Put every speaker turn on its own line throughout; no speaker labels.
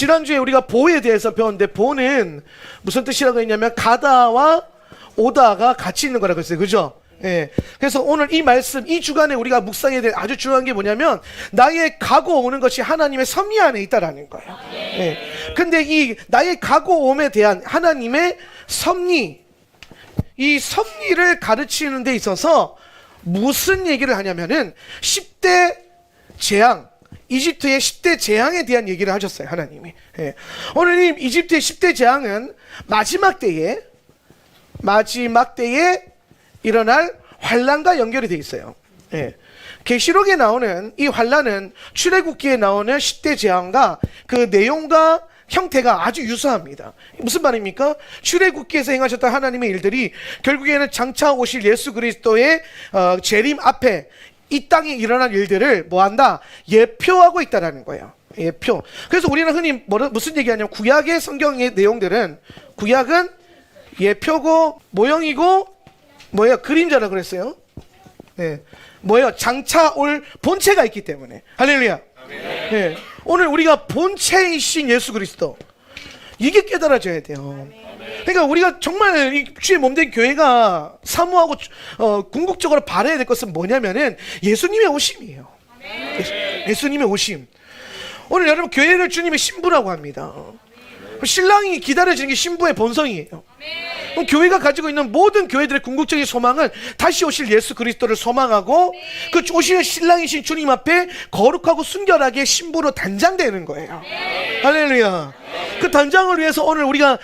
지난주에 우리가 보에 대해서 배웠는데, 보는 무슨 뜻이라고 했냐면 가다와 오다가 같이 있는 거라고 했어요. 그죠? 예. 그래서 오늘 이 말씀, 이 주간에 우리가 묵상해야 될 아주 중요한 게 뭐냐면, 나의 가고 오는 것이 하나님의 섭리 안에 있다라는 거예요. 예. 근데 이 나의 가고 옴에 대한 하나님의 섭리, 이 섭리를 가르치는 데 있어서 무슨 얘기를 하냐면은 10대 재앙, 이집트의 10대 재앙에 대한 얘기를 하셨어요, 하나님이. 예. 오늘 이 이집트의 10대 재앙은 마지막 때에 일어날 환란과 연결이 되어 있어요. 예. 계시록에 나오는 이 환란은 출애굽기에 나오는 10대 재앙과 그 내용과 형태가 아주 유사합니다. 무슨 말입니까? 출애굽기에서 행하셨던 하나님의 일들이 결국에는 장차 오실 예수 그리스도의 재림 앞에 이 땅에 일어날 일들을 뭐한다? 예표하고 있다라는 거예요. 예표. 그래서 우리는 흔히 무슨 얘기하냐면, 구약의 성경의 내용들은, 구약은 예표고 모형이고 뭐예요? 그림자라 그랬어요. 네. 뭐예요? 장차 올 본체가 있기 때문에. 할렐루야. 네. 오늘 우리가 본체이신 예수 그리스도, 이게 깨달아져야 돼요. 그러니까 우리가 정말 이 주의 몸된 교회가 사모하고 궁극적으로 바라야 될 것은 뭐냐면은 예수님의 오심이에요. 예수님의 오심. 오늘 여러분, 교회를 주님의 신부라고 합니다. 신랑이 기다려지는 게 신부의 본성이에요. 그럼 교회가 가지고 있는 모든 교회들의 궁극적인 소망은 다시 오실 예수 그리스도를 소망하고 그 오실 신랑이신 주님 앞에 거룩하고 순결하게 신부로 단장되는 거예요. 할렐루야. 그 단장을 위해서 오늘 우리가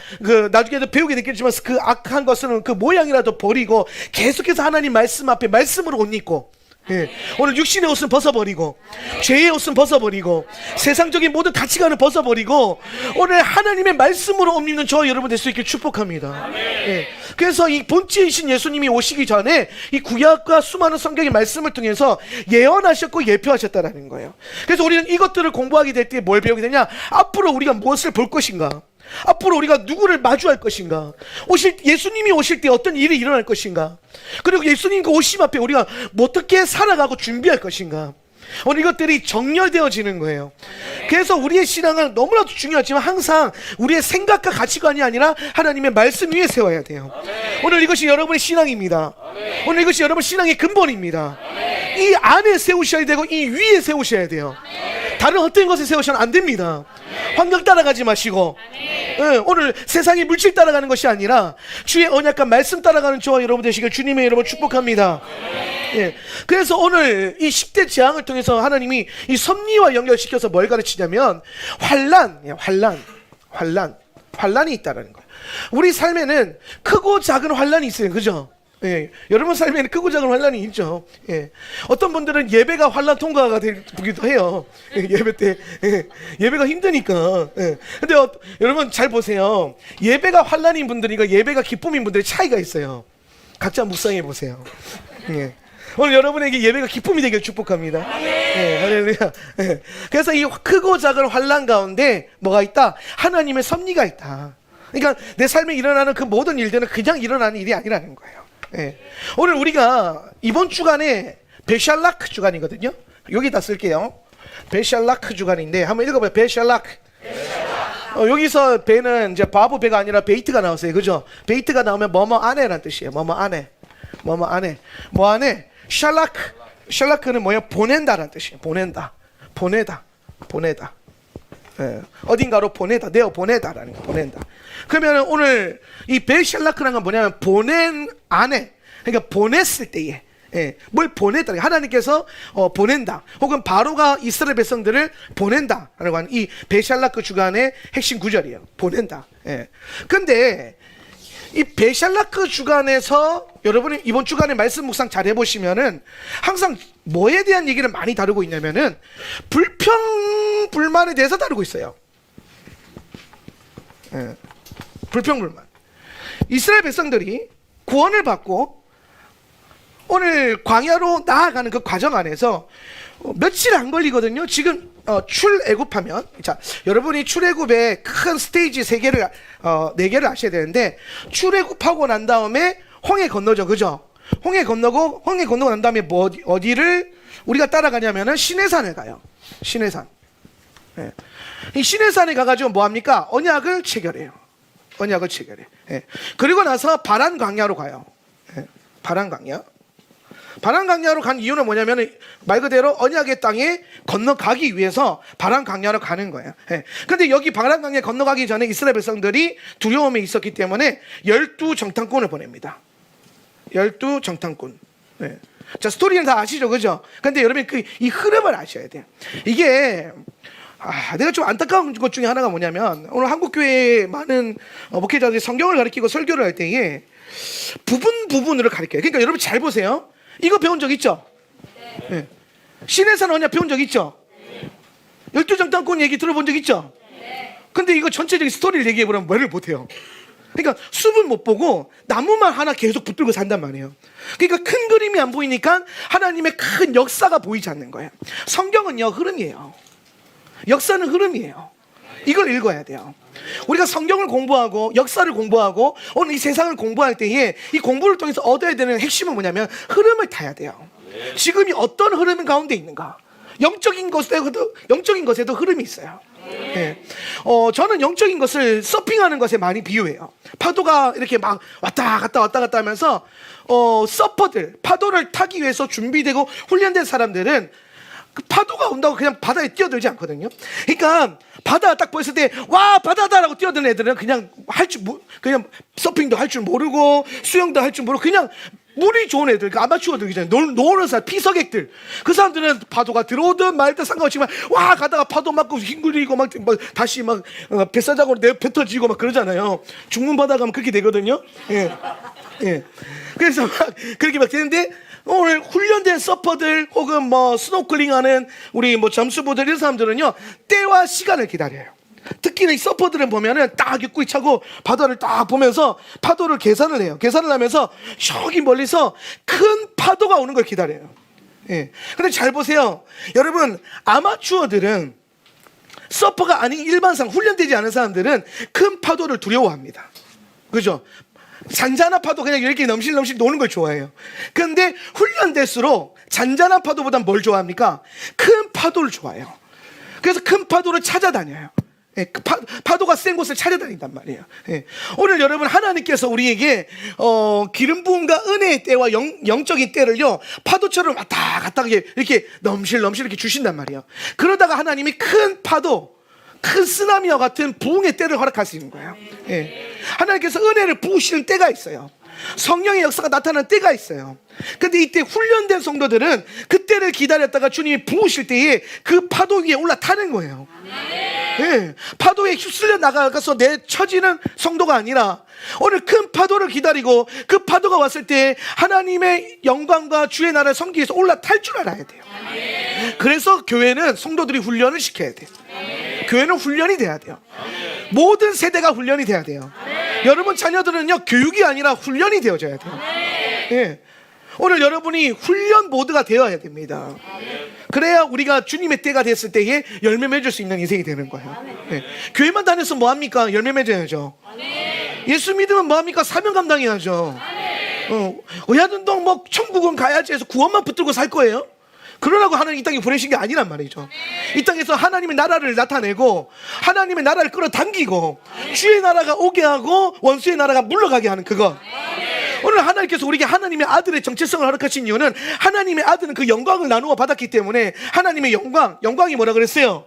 나중에도 배우게 됐겠지만, 그 악한 것은 그 모양이라도 버리고 계속해서 하나님 말씀 앞에 말씀으로 옷 입고, 예. 오늘 육신의 옷은 벗어버리고, 죄의 옷은 벗어버리고, 세상적인 모든 가치관을 벗어버리고, 오늘 하나님의 말씀으로 옷 입는 저 여러분 될 수 있게 축복합니다. 예. 그래서 이 본체이신 예수님이 오시기 전에 이 구약과 수많은 성경의 말씀을 통해서 예언하셨고 예표하셨다라는 거예요. 그래서 우리는 이것들을 공부하게 될 때 뭘 배우게 되냐? 앞으로 우리가 무엇을 볼 것인가? 앞으로 우리가 누구를 마주할 것인가? 예수님이 오실 때 어떤 일이 일어날 것인가? 그리고 예수님 그 오심 앞에 우리가 어떻게 살아가고 준비할 것인가? 오늘 이것들이 정렬되어지는 거예요. 그래서 우리의 신앙은 너무나도 중요하지만 항상 우리의 생각과 가치관이 아니라 하나님의 말씀 위에 세워야 돼요. 오늘 이것이 여러분의 신앙입니다. 오늘 이것이 여러분 신앙의 근본입니다. 이 안에 세우셔야 되고 이 위에 세우셔야 돼요. 다른 어떤 것에 세우셔는 안 됩니다. 환경 따라가지 마시고, 오늘 세상의 물질 따라가는 것이 아니라 주의 언약과 말씀 따라가는 저와 여러분 되시길 주님의 이름으로 축복합니다. 예. 그래서 오늘 이 10대 재앙을 통해서 하나님이 이 섭리와 연결시켜서 뭘 가르치냐면, 환란이 있다라는 거예요. 우리 삶에는 크고 작은 환란이 있어요. 그죠? 예. 여러분 삶에는 크고 작은 환란이 있죠. 예. 어떤 분들은 예배가 환란 통과가 되기도 해요. 예. 예배 때. 예. 예배가 힘드니까. 예. 근데 여러분 잘 보세요. 예배가 환란인 분들과 예배가 기쁨인 분들의 차이가 있어요. 각자 묵상해 보세요. 예. 오늘 여러분에게 예배가 기쁨이 되길 축복합니다. 예, 할렐루야. 예. 그래서 이 크고 작은 환란 가운데 뭐가 있다? 하나님의 섭리가 있다. 그러니까 내 삶에 일어나는 그 모든 일들은 그냥 일어나는 일이 아니라는 거예요. 예. 오늘 우리가 이번 주간에 베샬라크 주간이거든요. 여기다 쓸게요. 베샬라크 주간인데 한번 읽어봐요. 베샬라크. 여기서 베는 이제 바보 베가 아니라 베이트가 나왔어요. 그죠? 베이트가 나오면 뭐뭐 안에라는 뜻이에요. 뭐뭐 안에. 뭐뭐 안에. 뭐 안에? 샬라크는 뭐야? 보낸다라는 뜻이에요. 보낸다. 보내다. 예. 어딘가로 보내다. 내어 보내다라는 거. 보낸다. 그러면 오늘 이 베샬라크라는 건 뭐냐면 보낸 안에, 그러니까 보냈을 때에, 예. 뭘 보냈다. 하나님께서 보낸다. 혹은 바로가 이스라엘 백성들을 보낸다라고 하는 이 베샬라크 주간의 핵심 구절이에요. 보낸다. 예. 근데 이 베샬라크 주간에서 여러분이 이번 주간에 말씀 묵상 잘 해보시면은 항상 뭐에 대한 얘기를 많이 다루고 있냐면은 불평 불만에 대해서 다루고 있어요. 예. 불평 불만. 이스라엘 백성들이 구원을 받고 오늘 광야로 나아가는 그 과정 안에서 며칠 안 걸리거든요. 지금 출애굽하면, 자, 여러분이 출애굽의 큰 스테이지 3개를 4개를 아셔야 되는데, 출애굽하고 난 다음에 홍해 건너죠. 그죠? 홍해 건너고 난 다음에 어디를 우리가 따라가냐면은 시내산을 가요. 시내산. 예. 이 시내산에 가가지고 뭐 합니까? 언약을 체결해요. 언약을 체결해. 예. 그리고 나서 바란 광야로 가요. 예. 바란 광야. 바란 광야로 간 이유는 뭐냐면 말 그대로 언약의 땅에 건너가기 위해서 바란 광야로 가는 거예요. 예. 근데 여기 바란 광야 건너가기 전에 이스라엘 백성들이 두려움에 있었기 때문에 12정탐꾼을 보냅니다. 12정탐꾼. 예. 자, 스토리는 다 아시죠, 그죠? 근데 여러분 이 흐름을 아셔야 돼요. 이게 내가 좀 안타까운 것 중에 하나가 뭐냐면 오늘 한국교회에 많은 목회자들이 성경을 가르치고 설교를 할 때에 부분으로 가르쳐요. 그러니까 여러분 잘 보세요. 이거 배운 적 있죠? 네. 시내산 언약 배운 적 있죠? 12정탐꾼 얘기 들어본 적 있죠? 근데 이거 전체적인 스토리를 얘기해보면 말을 못해요. 그러니까 숲은 못 보고 나무만 하나 계속 붙들고 산단 말이에요. 그러니까 큰 그림이 안 보이니까 하나님의 큰 역사가 보이지 않는 거예요. 성경은요, 흐름이에요. 역사는 흐름이에요. 이걸 읽어야 돼요. 우리가 성경을 공부하고 역사를 공부하고 오늘 이 세상을 공부할 때에 이 공부를 통해서 얻어야 되는 핵심은 뭐냐면 흐름을 타야 돼요. 지금이 어떤 흐름 가운데 있는가. 영적인 것에도 흐름이 있어요. 네. 저는 영적인 것을 서핑하는 것에 많이 비유해요. 파도가 이렇게 막 왔다 갔다 하면서 서퍼들, 파도를 타기 위해서 준비되고 훈련된 사람들은 그 파도가 온다고 그냥 바다에 뛰어들지 않거든요. 그러니까 바다 딱 보였을 때 와 바다다라고 뛰어드는 애들은 그냥 그냥 서핑도 할 줄 모르고 수영도 할 줄 모르고 그냥 물이 좋은 애들, 그 아마추어들 있잖아요. 노는 사람, 피서객들. 그 사람들은 파도가 들어오든 말든 상관없지만 와 가다가 파도 맞고 뒹굴리고 막 다시 막 뱃사장으로 배 터지고 막 그러잖아요. 중문 바다 가면 그렇게 되거든요. 예. 예. 그래서 막 그렇게 막 되는데 오늘 훈련된 서퍼들 혹은 뭐 스노클링하는 우리 뭐 잠수부들 이런 사람들은요 때와 시간을 기다려요. 특히나 이 서퍼들은 보면은 딱 입구에 차고 바다를 딱 보면서 파도를 계산을 해요. 계산을 하면서 저기 멀리서 큰 파도가 오는 걸 기다려요. 예. 근데 잘 보세요. 여러분 아마추어들은 서퍼가 아닌 일반상 훈련되지 않은 사람들은 큰 파도를 두려워합니다. 그죠? 잔잔한 파도 그냥 이렇게 넘실넘실 노는 걸 좋아해요. 그런데 훈련될수록 잔잔한 파도보다 뭘 좋아합니까? 큰 파도를 좋아해요. 그래서 큰 파도를 찾아다녀요. 예, 파도가 센 곳을 찾아다닌단 말이에요. 예. 오늘 여러분 하나님께서 우리에게 기름 부음과 은혜의 때와 영적인 때를요 파도처럼 왔다 갔다 이렇게 넘실넘실 이렇게 주신단 말이에요. 그러다가 하나님이 큰 파도, 큰 쓰나미와 같은 부흥의 때를 허락하시는 거예요. 예. 하나님께서 은혜를 부으시는 때가 있어요. 성령의 역사가 나타나는 때가 있어요. 근데 이때 훈련된 성도들은 그때를 기다렸다가 주님이 부으실 때에 그 파도 위에 올라타는 거예요. 예. 파도에 휩쓸려 나가서 내쳐지는 성도가 아니라 오늘 큰 파도를 기다리고 그 파도가 왔을 때 하나님의 영광과 주의 나라를 섬기기 위해서 올라탈 줄 알아야 돼요. 그래서 교회는 성도들이 훈련을 시켜야 돼요. 교회는 훈련이 돼야 돼요. 모든 세대가 훈련이 돼야 돼요. 여러분 자녀들은요 교육이 아니라 훈련이 되어져야 돼요. 예. 오늘 여러분이 훈련 모드가 되어야 됩니다. 그래야 우리가 주님의 때가 됐을 때에 열매 맺을 수 있는 인생이 되는 거예요. 예. 교회만 다녀서 뭐합니까? 열매 맺어야죠. 예수 믿으면 뭐합니까? 사명 감당해야죠. 의아둔동 뭐 천국은 가야지 해서 구원만 붙들고 살 거예요? 그러라고 하나님 이 땅에 보내신 게 아니란 말이죠. 이 땅에서 하나님의 나라를 나타내고 하나님의 나라를 끌어당기고 주의 나라가 오게 하고 원수의 나라가 물러가게 하는 그것. 오늘 하나님께서 우리에게 하나님의 아들의 정체성을 허락하신 이유는 하나님의 아들은 그 영광을 나누어 받았기 때문에 하나님의 영광이 뭐라 그랬어요?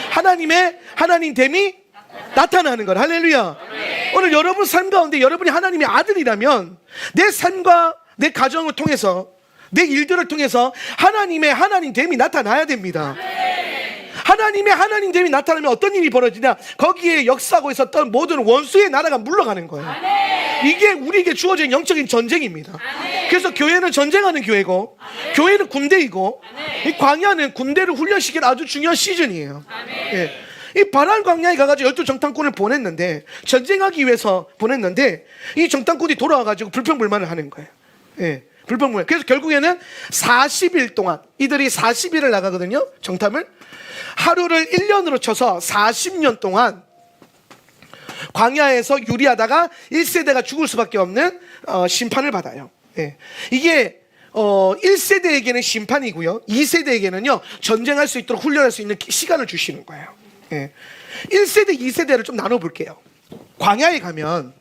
하나님됨이 나타나는 것. 할렐루야. 오늘 여러분 삶 가운데 여러분이 하나님의 아들이라면 내 삶과 내 가정을 통해서 내 일들을 통해서 하나님됨이 나타나야 됩니다. 하나님됨이 나타나면 어떤 일이 벌어지냐? 거기에 역사하고 있었던 모든 원수의 나라가 물러가는 거예요. 이게 우리에게 주어진 영적인 전쟁입니다. 그래서 교회는 전쟁하는 교회고 교회는 군대이고 이 광야는 군대를 훈련시키는 아주 중요한 시즌이에요. 예. 이 바란 광야에 가가지고 12정탐꾼을 보냈는데 전쟁하기 위해서 보냈는데 이 정탐꾼이 돌아와가지고 불평불만을 하는 거예요. 예. 불평불만. 그래서 결국에는 40일 동안 이들이 40일을 나가거든요. 정탐을. 하루를 1년으로 쳐서 40년 동안 광야에서 유리하다가 1세대가 죽을 수밖에 없는 심판을 받아요. 예. 이게 1세대에게는 심판이고요. 2세대에게는요, 전쟁할 수 있도록 훈련할 수 있는 시간을 주시는 거예요. 예. 1세대, 2세대를 좀 나눠볼게요. 광야에 가면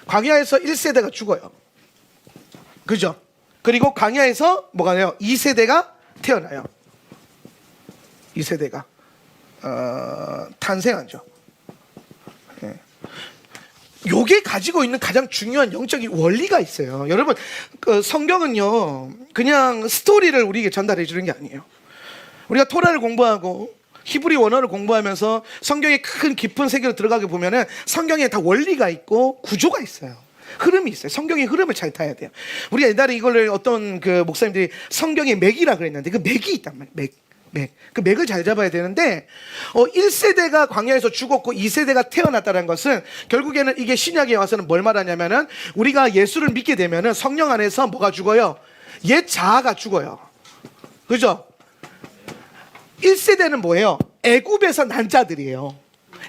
광야에서 1세대가 죽어요. 그죠? 그리고 광야에서 뭐가 나요? 2세대가 태어나요. 2세대가 탄생하죠. 예. 요게 가지고 있는 가장 중요한 영적인 원리가 있어요. 여러분, 그 성경은요, 그냥 스토리를 우리에게 전달해 주는 게 아니에요. 우리가 토라를 공부하고 히브리 원어를 공부하면서 성경의 큰 깊은 세계로 들어가게 보면은 성경에 다 원리가 있고 구조가 있어요. 흐름이 있어요. 성경의 흐름을 잘 타야 돼요. 우리가 옛날에 이걸 어떤 그 목사님들이 성경의 맥이라 그랬는데 그 맥이 있단 말이에요. 맥. 그 맥을 잘 잡아야 되는데 1세대가 광야에서 죽었고 2세대가 태어났다는 것은 결국에는 이게 신약에 와서는 뭘 말하냐면은 우리가 예수를 믿게 되면은 성령 안에서 뭐가 죽어요? 옛 자아가 죽어요. 그죠? 1세대는 뭐예요? 애굽에서 난 자들이에요.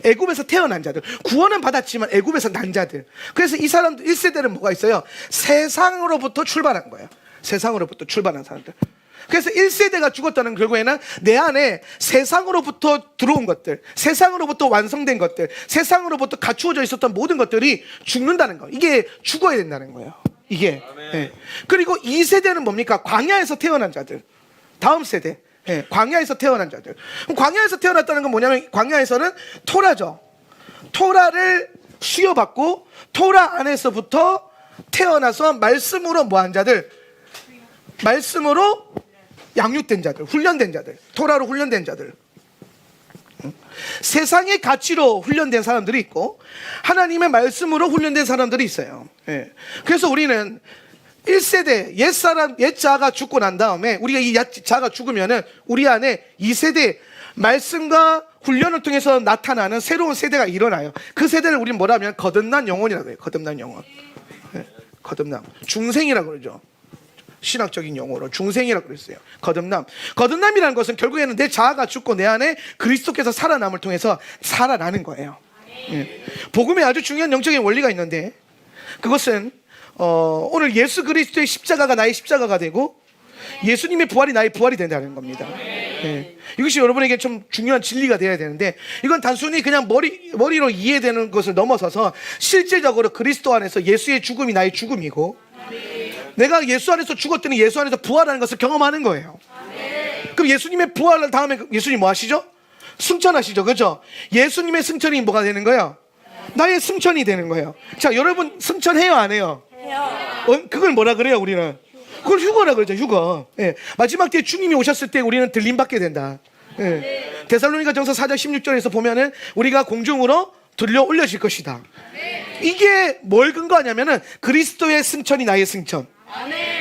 애굽에서 태어난 자들. 구원은 받았지만 애굽에서 난 자들. 그래서 이 사람들 1세대는 뭐가 있어요? 세상으로부터 출발한 거예요. 세상으로부터 출발한 사람들. 그래서 1세대가 죽었다는 결국에는 내 안에 세상으로부터 들어온 것들, 세상으로부터 완성된 것들, 세상으로부터 갖추어져 있었던 모든 것들이 죽는다는 거예요. 이게 죽어야 된다는 거예요. 이게. 네. 그리고 2세대는 뭡니까? 광야에서 태어난 자들. 다음 세대. 네. 광야에서 태어난 자들. 그럼 광야에서 태어났다는 건 뭐냐면 광야에서는 토라죠. 토라를 수여받고 토라 안에서부터 태어나서 말씀으로 뭐한 자들? 말씀으로 양육된 자들, 훈련된 자들, 토라로 훈련된 자들. 세상의 가치로 훈련된 사람들이 있고 하나님의 말씀으로 훈련된 사람들이 있어요. 예. 그래서 우리는 1세대 옛 자가 죽고 난 다음에 우리가 이 자가 죽으면은 우리 안에 2세대 말씀과 훈련을 통해서 나타나는 새로운 세대가 일어나요. 그 세대를 우리는 뭐라면 거듭난 영혼이라고 해요. 거듭난 영혼. 예. 거듭남. 중생이라고 그러죠. 신학적인 용어로 중생이라고 그랬어요. 거듭남이라는 것은 결국에는 내 자아가 죽고 내 안에 그리스도께서 살아남을 통해서 살아나는 거예요. 예. 복음에 아주 중요한 영적인 원리가 있는데 그것은 오늘 예수 그리스도의 십자가가 나의 십자가가 되고 예수님의 부활이 나의 부활이 된다는 겁니다. 예. 이것이 여러분에게 좀 중요한 진리가 되어야 되는데 이건 단순히 그냥 머리로 이해되는 것을 넘어서서 실제적으로 그리스도 안에서 예수의 죽음이 나의 죽음이고 내가 예수 안에서 죽었더니 예수 안에서 부활하는 것을 경험하는 거예요. 그럼 예수님의 부활을 다음에 예수님 뭐 하시죠? 승천하시죠. 그렇죠? 예수님의 승천이 뭐가 되는 거예요? 나의 승천이 되는 거예요. 자, 여러분 승천해요 안 해요? 해요. 그걸 뭐라 그래요 우리는? 그걸 휴거라 그러죠. 휴거. 예. 마지막 때 주님이 오셨을 때 우리는 들림 받게 된다. 예. 데살로니가 전서 4장 16절에서 보면은 우리가 공중으로 들려 올려질 것이다. 이게 뭘 근거하냐면은 그리스도의 승천이 나의 승천.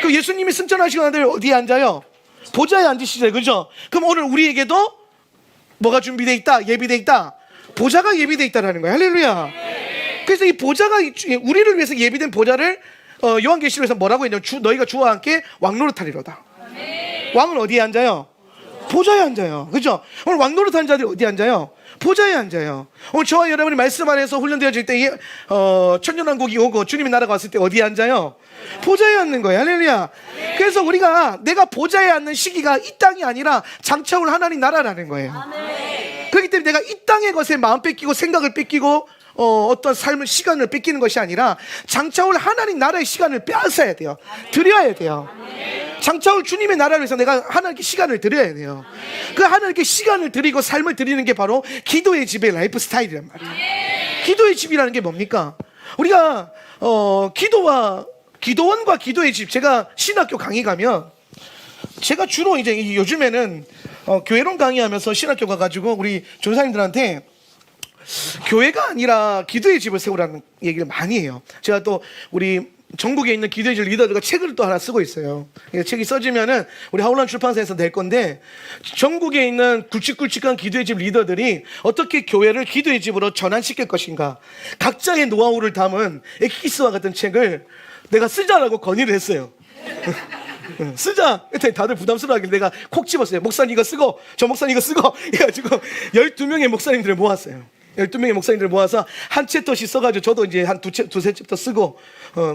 그 예수님이 승천하시고 난 다음에 어디에 앉아요? 보좌에 앉으시죠. 그죠? 그럼 오늘 우리에게도 뭐가 준비되어 있다? 예비되어 있다? 보좌가 예비되어 있다라는 거예요. 할렐루야. 그래서 이 보좌가 우리를 위해서 예비된 보좌를 요한계시록에서 뭐라고 했냐면 너희가 주와 함께 왕노릇하리로다. 왕은 어디에 앉아요? 보좌에 앉아요. 그죠? 오늘 왕노릇하는 자들이 어디에 앉아요? 보좌에 앉아요. 오늘 저와 여러분이 말씀 안에서 훈련되어질 때 천년왕국이 오고 주님의 나라가 왔을 때 어디에 앉아요? 보좌에 앉는 거예요. 할렐루야. 그래서 우리가 내가 보좌에 앉는 시기가 이 땅이 아니라 장차 올 하나님 나라라는 거예요. 그렇기 때문에 내가 이 땅의 것에 마음 뺏기고 생각을 뺏기고 어떤 삶을 시간을 뺏기는 것이 아니라 장차 올 하나님 나라의 시간을 빼앗아야 돼요. 드려야 돼요. 장차 올 주님의 나라를 위해서 내가 하나님께 시간을 드려야 돼요. 그 하나님께 시간을 드리고 삶을 드리는 게 바로 기도의 집의 라이프 스타일이란 말이에요. 기도의 집이라는 게 뭡니까? 우리가 기도원과 기도의 집, 제가 신학교 강의 가면 제가 주로 이제 요즘에는 교회론 강의하면서 신학교 가가지고 우리 전사님들한테 교회가 아니라 기도의 집을 세우라는 얘기를 많이 해요. 제가 또 우리 전국에 있는 기도의 집 리더들과 책을 또 하나 쓰고 있어요. 책이 써지면은 우리 하울란 출판사에서 낼 건데 전국에 있는 굵직굵직한 기도의 집 리더들이 어떻게 교회를 기도의 집으로 전환시킬 것인가, 각자의 노하우를 담은 엑기스와 같은 책을 내가 쓰자라고 건의를 했어요. 쓰자. 다들 부담스러워하길래 내가 콕 집었어요. 목사님 이거 쓰고 저 목사님 이거 쓰고 해가지고 12명의 목사님들을 모았어요. 12명의 목사님들 모아서 한 챕터씩 써가지고 저도 이제 한 두세 챕터 쓰고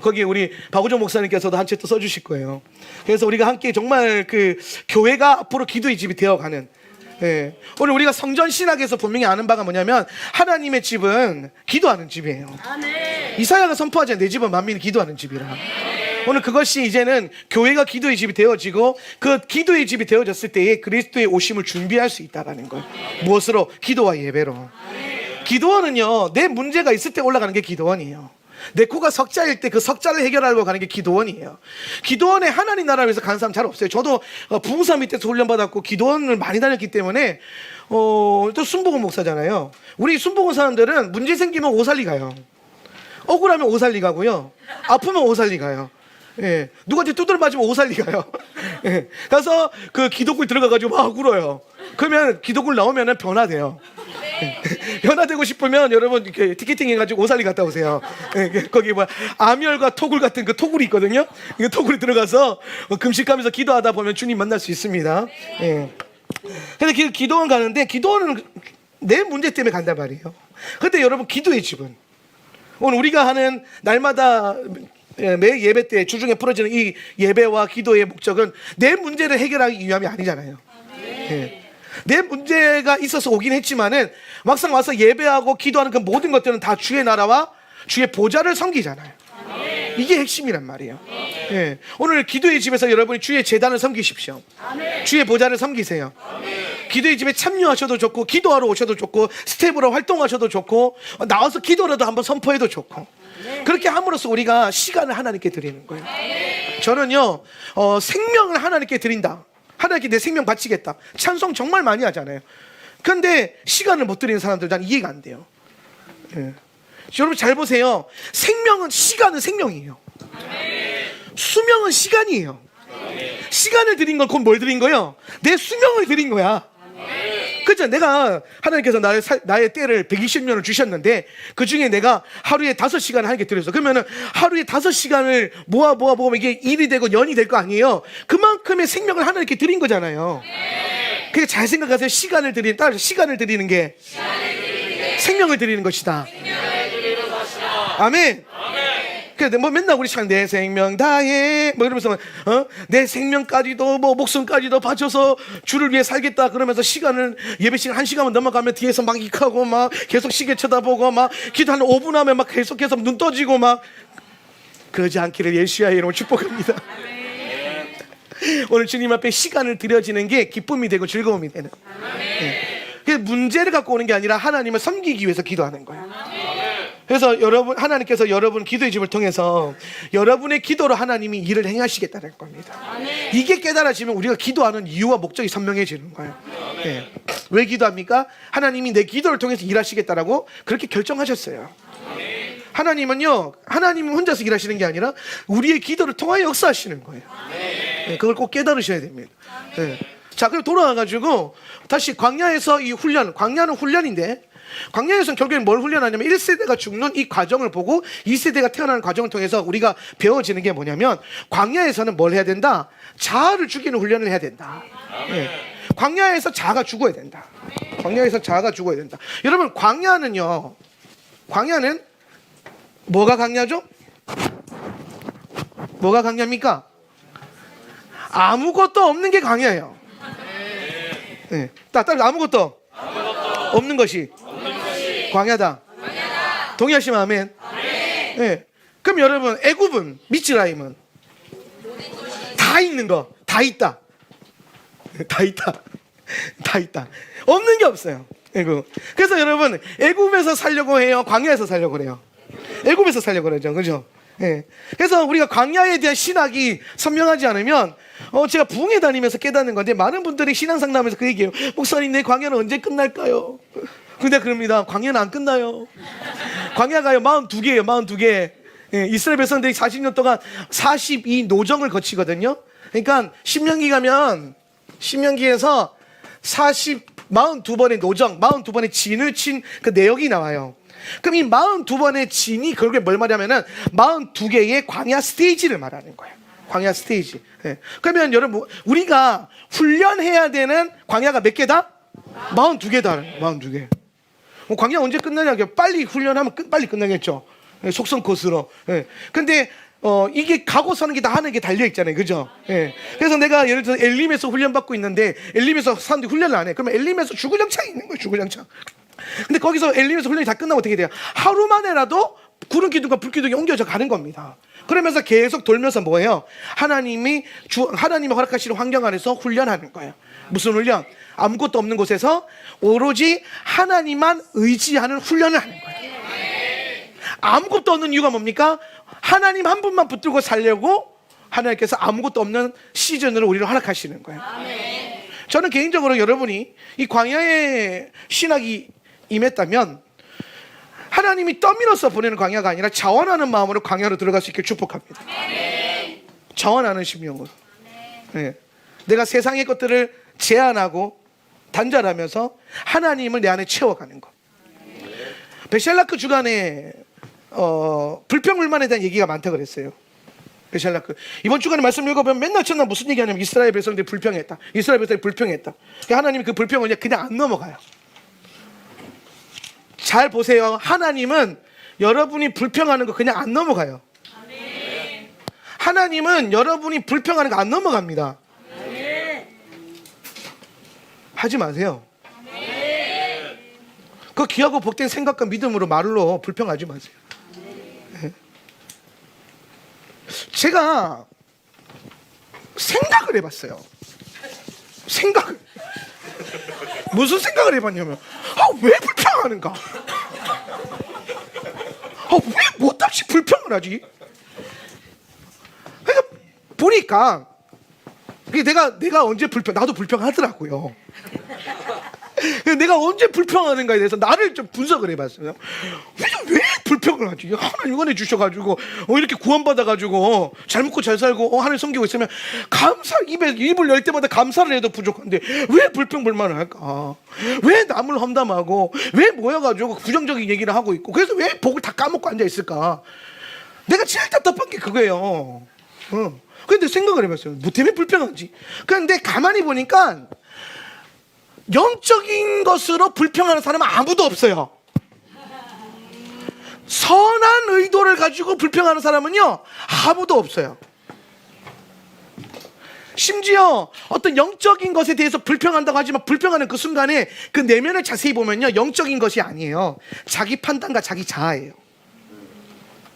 거기에 우리 박우정 목사님께서도 한 챕터 써주실 거예요. 그래서 우리가 함께 정말 그 교회가 앞으로 기도의 집이 되어가는, 예. 오늘 우리가 성전 신학에서 분명히 아는 바가 뭐냐면 하나님의 집은 기도하는 집이에요. 이사야가 선포하잖아요. 내 집은 만민이 기도하는 집이라. 오늘 그것이 이제는 교회가 기도의 집이 되어지고 그 기도의 집이 되어졌을 때에 그리스도의 오심을 준비할 수 있다는 거예요. 무엇으로? 기도와 예배로. 기도원은요, 내 문제가 있을 때 올라가는 게 기도원이에요. 내 코가 석자일 때 그 석자를 해결하려고 가는 게 기도원이에요. 기도원에 하나님 나라를 위해서 가는 사람 잘 없어요. 저도 부흥사 밑에서 훈련받았고 기도원을 많이 다녔기 때문에 또 순복음 목사잖아요. 우리 순복음 사람들은 문제 생기면 오살리 가요. 억울하면 오살리 가고요. 아프면 오살리 가요. 예. 누가 이제 두드려 맞으면 오살리 가요. 예. 가서 그 기도굴 들어가가지고 막 울어요. 그러면 기도굴 나오면은 변화돼요. 변화되고 싶으면 여러분 이렇게 티켓팅 해가지고 오살리 갔다 오세요. 예. 거기 뭐 암열과 토굴 같은 그 토굴이 있거든요. 그 토굴에 들어가서 금식하면서 기도하다 보면 주님 만날 수 있습니다. 예. 근데 기도원 가는데 기도원은 내 문제 때문에 간단 말이에요. 근데 여러분 기도의 집은 오늘 우리가 하는 날마다 매 예배 때 주중에 풀어지는 이 예배와 기도의 목적은 내 문제를 해결하기 위함이 아니잖아요. 예. 내 문제가 있어서 오긴 했지만은 막상 와서 예배하고 기도하는 그 모든 것들은 다 주의 나라와 주의 보좌를 섬기잖아요. 이게 핵심이란 말이에요. 예. 오늘 기도의 집에서 여러분이 주의 재단을 섬기십시오. 주의 보좌를 섬기세요. 기도의 집에 참여하셔도 좋고 기도하러 오셔도 좋고 스텝으로 활동하셔도 좋고 나와서 기도라도 한번 선포해도 좋고 그렇게 함으로써 우리가 시간을 하나님께 드리는 거예요. 저는요 생명을 하나님께 드린다. 하나님께 내 생명 바치겠다. 찬송 정말 많이 하잖아요. 그런데 시간을 못 드리는 사람들 난 이해가 안 돼요. 예. 여러분 잘 보세요. 생명은 시간은 생명이에요. 수명은 시간이에요. 시간을 드린 건 곧 뭘 드린 거예요? 내 수명을 드린 거야. 그렇죠? 내가 하나님께서 나의 때를 120년을 주셨는데 그 중에 내가 하루에 5시간을 하나님께 드렸어. 그러면은 하루에 5시간을 모아 보면 이게 일이 되고 년이 될 거 아니에요. 그만큼의 생명을 하나님께 드린 거잖아요. 그러니까 잘 생각하세요. 시간을 드리는 게 생명을 드리는 것이다. 아멘. 그래, 뭐 맨날 우리 참 내 생명 다해 뭐 이러면서 내 생명까지도 뭐 목숨까지도 바쳐서 주를 위해 살겠다 그러면서 시간을 예배 시간 1시간만 넘어가면 뒤에서 막 익하고 막 계속 시계 쳐다보고 막 기도하는 5분 하면 막 계속해서 눈 떠지고 막 그러지 않기를 예수의 이름으로 축복합니다. 오늘 주님 앞에 시간을 드려지는 게 기쁨이 되고 즐거움이 되는. 네. 문제를 갖고 오는 게 아니라 하나님을 섬기기 위해서 기도하는 거예요. 그래서 하나님께서 여러분 기도의 집을 통해서 여러분의 기도로 하나님이 일을 행하시겠다는 겁니다. 이게 깨달아지면 우리가 기도하는 이유와 목적이 선명해지는 거예요. 네. 왜 기도합니까? 하나님이 내 기도를 통해서 일하시겠다라고 그렇게 결정하셨어요. 하나님은 혼자서 일하시는 게 아니라 우리의 기도를 통하여 역사하시는 거예요. 네. 그걸 꼭 깨달으셔야 됩니다. 네. 자, 그럼 돌아와가지고 다시 광야에서 이 훈련, 광야는 훈련인데 광야에서는 결국엔 뭘 훈련하냐면 1세대가 죽는 이 과정을 보고 2세대가 태어나는 과정을 통해서 우리가 배워지는 게 뭐냐면 광야에서는 뭘 해야 된다? 자아를 죽이는 훈련을 해야 된다. 네. 광야에서 자아가 죽어야 된다. 광야에서 자아가 죽어야 된다. 여러분 광야는 뭐가 광야죠? 뭐가 광야입니까? 아무것도 없는 게 광야예요. 네. 딱 아무것도 없는 것이 광야다. 동의하시면 아멘. 네. 그럼 여러분 애굽은 미츠라임은 다 있는 거, 다 있다. 다 있다. 없는 게 없어요. 애굽. 그래서 여러분 애굽에서 살려고 해요. 광야에서 살려고 그래요. 애굽에서 살려고 그러죠, 그죠? 네. 그래서 우리가 광야에 대한 신학이 선명하지 않으면 제가 부흥회 다니면서 깨닫는 건데 많은 분들이 신앙 상담에서 그 얘기해요. 목사님 내 광야는 언제 끝날까요? 근데 그럽니다. 광야는 안 끝나요. 광야가요 42개예요. 42개. 예, 이스라엘 백성들이 40년 동안 42 노정을 거치거든요. 그러니까 신명기에서 42번의 노정, 42번의 진을 친 그 내역이 나와요. 그럼 이 42번의 진이 결국에 뭘 말하냐면은 42개의 광야 스테이지를 말하는 거예요. 광야 스테이지. 예. 그러면 여러분 우리가 훈련해야 되는 광야가 몇 개다? 42개다. 42개. 광야 언제 끝나냐? 빨리 훈련하면 빨리 끝나겠죠. 예, 속성 코스로. 예. 근데 이게 가고 사는 게 다 하는 게 달려 있잖아요, 그죠? 예. 그래서 내가 예를 들어 엘림에서 훈련 받고 있는데 엘림에서 사람들이 훈련을 안 해. 그러면 엘림에서 주구장창 있는 거예요, 주구장창. 근데 거기서 엘림에서 훈련이 다 끝나면 어떻게 돼요? 하루 만에라도 구름 기둥과 불 기둥이 옮겨져 가는 겁니다. 그러면서 계속 돌면서 뭐예요? 하나님이 허락하시는 환경 안에서 훈련하는 거예요. 무슨 훈련? 아무것도 없는 곳에서 오로지 하나님만 의지하는 훈련을 하는 거예요. 아무것도 없는 이유가 뭡니까? 하나님 한 분만 붙들고 살려고 하나님께서 아무것도 없는 시즌으로 우리를 허락하시는 거예요. 저는 개인적으로 여러분이 이 광야의 신학이 임했다면 하나님이 떠밀어서 보내는 광야가 아니라 자원하는 마음으로 광야로 들어갈 수 있게 축복합니다. 자원하는 심령으로. 네. 내가 세상의 것들을 제한하고 단절하면서 하나님을 내 안에 채워가는 것. 베샬라크 주간에 불평불만에 대한 얘기가 많다고 그랬어요. 베샬라크 이번 주간에 말씀 읽어보면 맨날 첫날 무슨 얘기하냐면 이스라엘 백성들이 불평했다. 이스라엘 백성들이 불평했다. 하나님이 그 불평을 그냥 안 넘어가요. 잘 보세요. 하나님은 여러분이 불평하는 거 그냥 안 넘어가요. 하나님은 여러분이 불평하는 거 안 넘어갑니다. 하지 마세요. 그 귀하고 복된 생각과 믿음으로 말로 불평하지 마세요. 제가 생각을 해봤어요. 무슨 생각을 해봤냐면 왜 불평하는가? 왜 못없이 불평을 하지? 그러니까 보니까 내가 언제 나도 불평하더라고요. 내가 언제 불평하는가에 대해서 나를 좀 분석을 해봤어요. 왜 불평을 하지? 하나님 은혜 주셔가지고 이렇게 구원받아가지고 잘 먹고 잘 살고 하나님 섬기고 있으면 입을 열 때마다 감사를 해도 부족한데 왜 불평불만을 할까? 왜 남을 험담하고 왜 모여가지고 부정적인 얘기를 하고 있고 그래서 왜 복을 다 까먹고 앉아있을까? 내가 제일 답답한 게 그거예요. 근데 생각을 해봤어요. 뭐 때문에 불평하지? 그런데 가만히 보니까 영적인 것으로 불평하는 사람은 아무도 없어요. 선한 의도를 가지고 불평하는 사람은요 아무도 없어요. 심지어 어떤 영적인 것에 대해서 불평한다고 하지만 불평하는 그 순간에 그 내면을 자세히 보면요 영적인 것이 아니에요. 자기 판단과 자기 자아예요.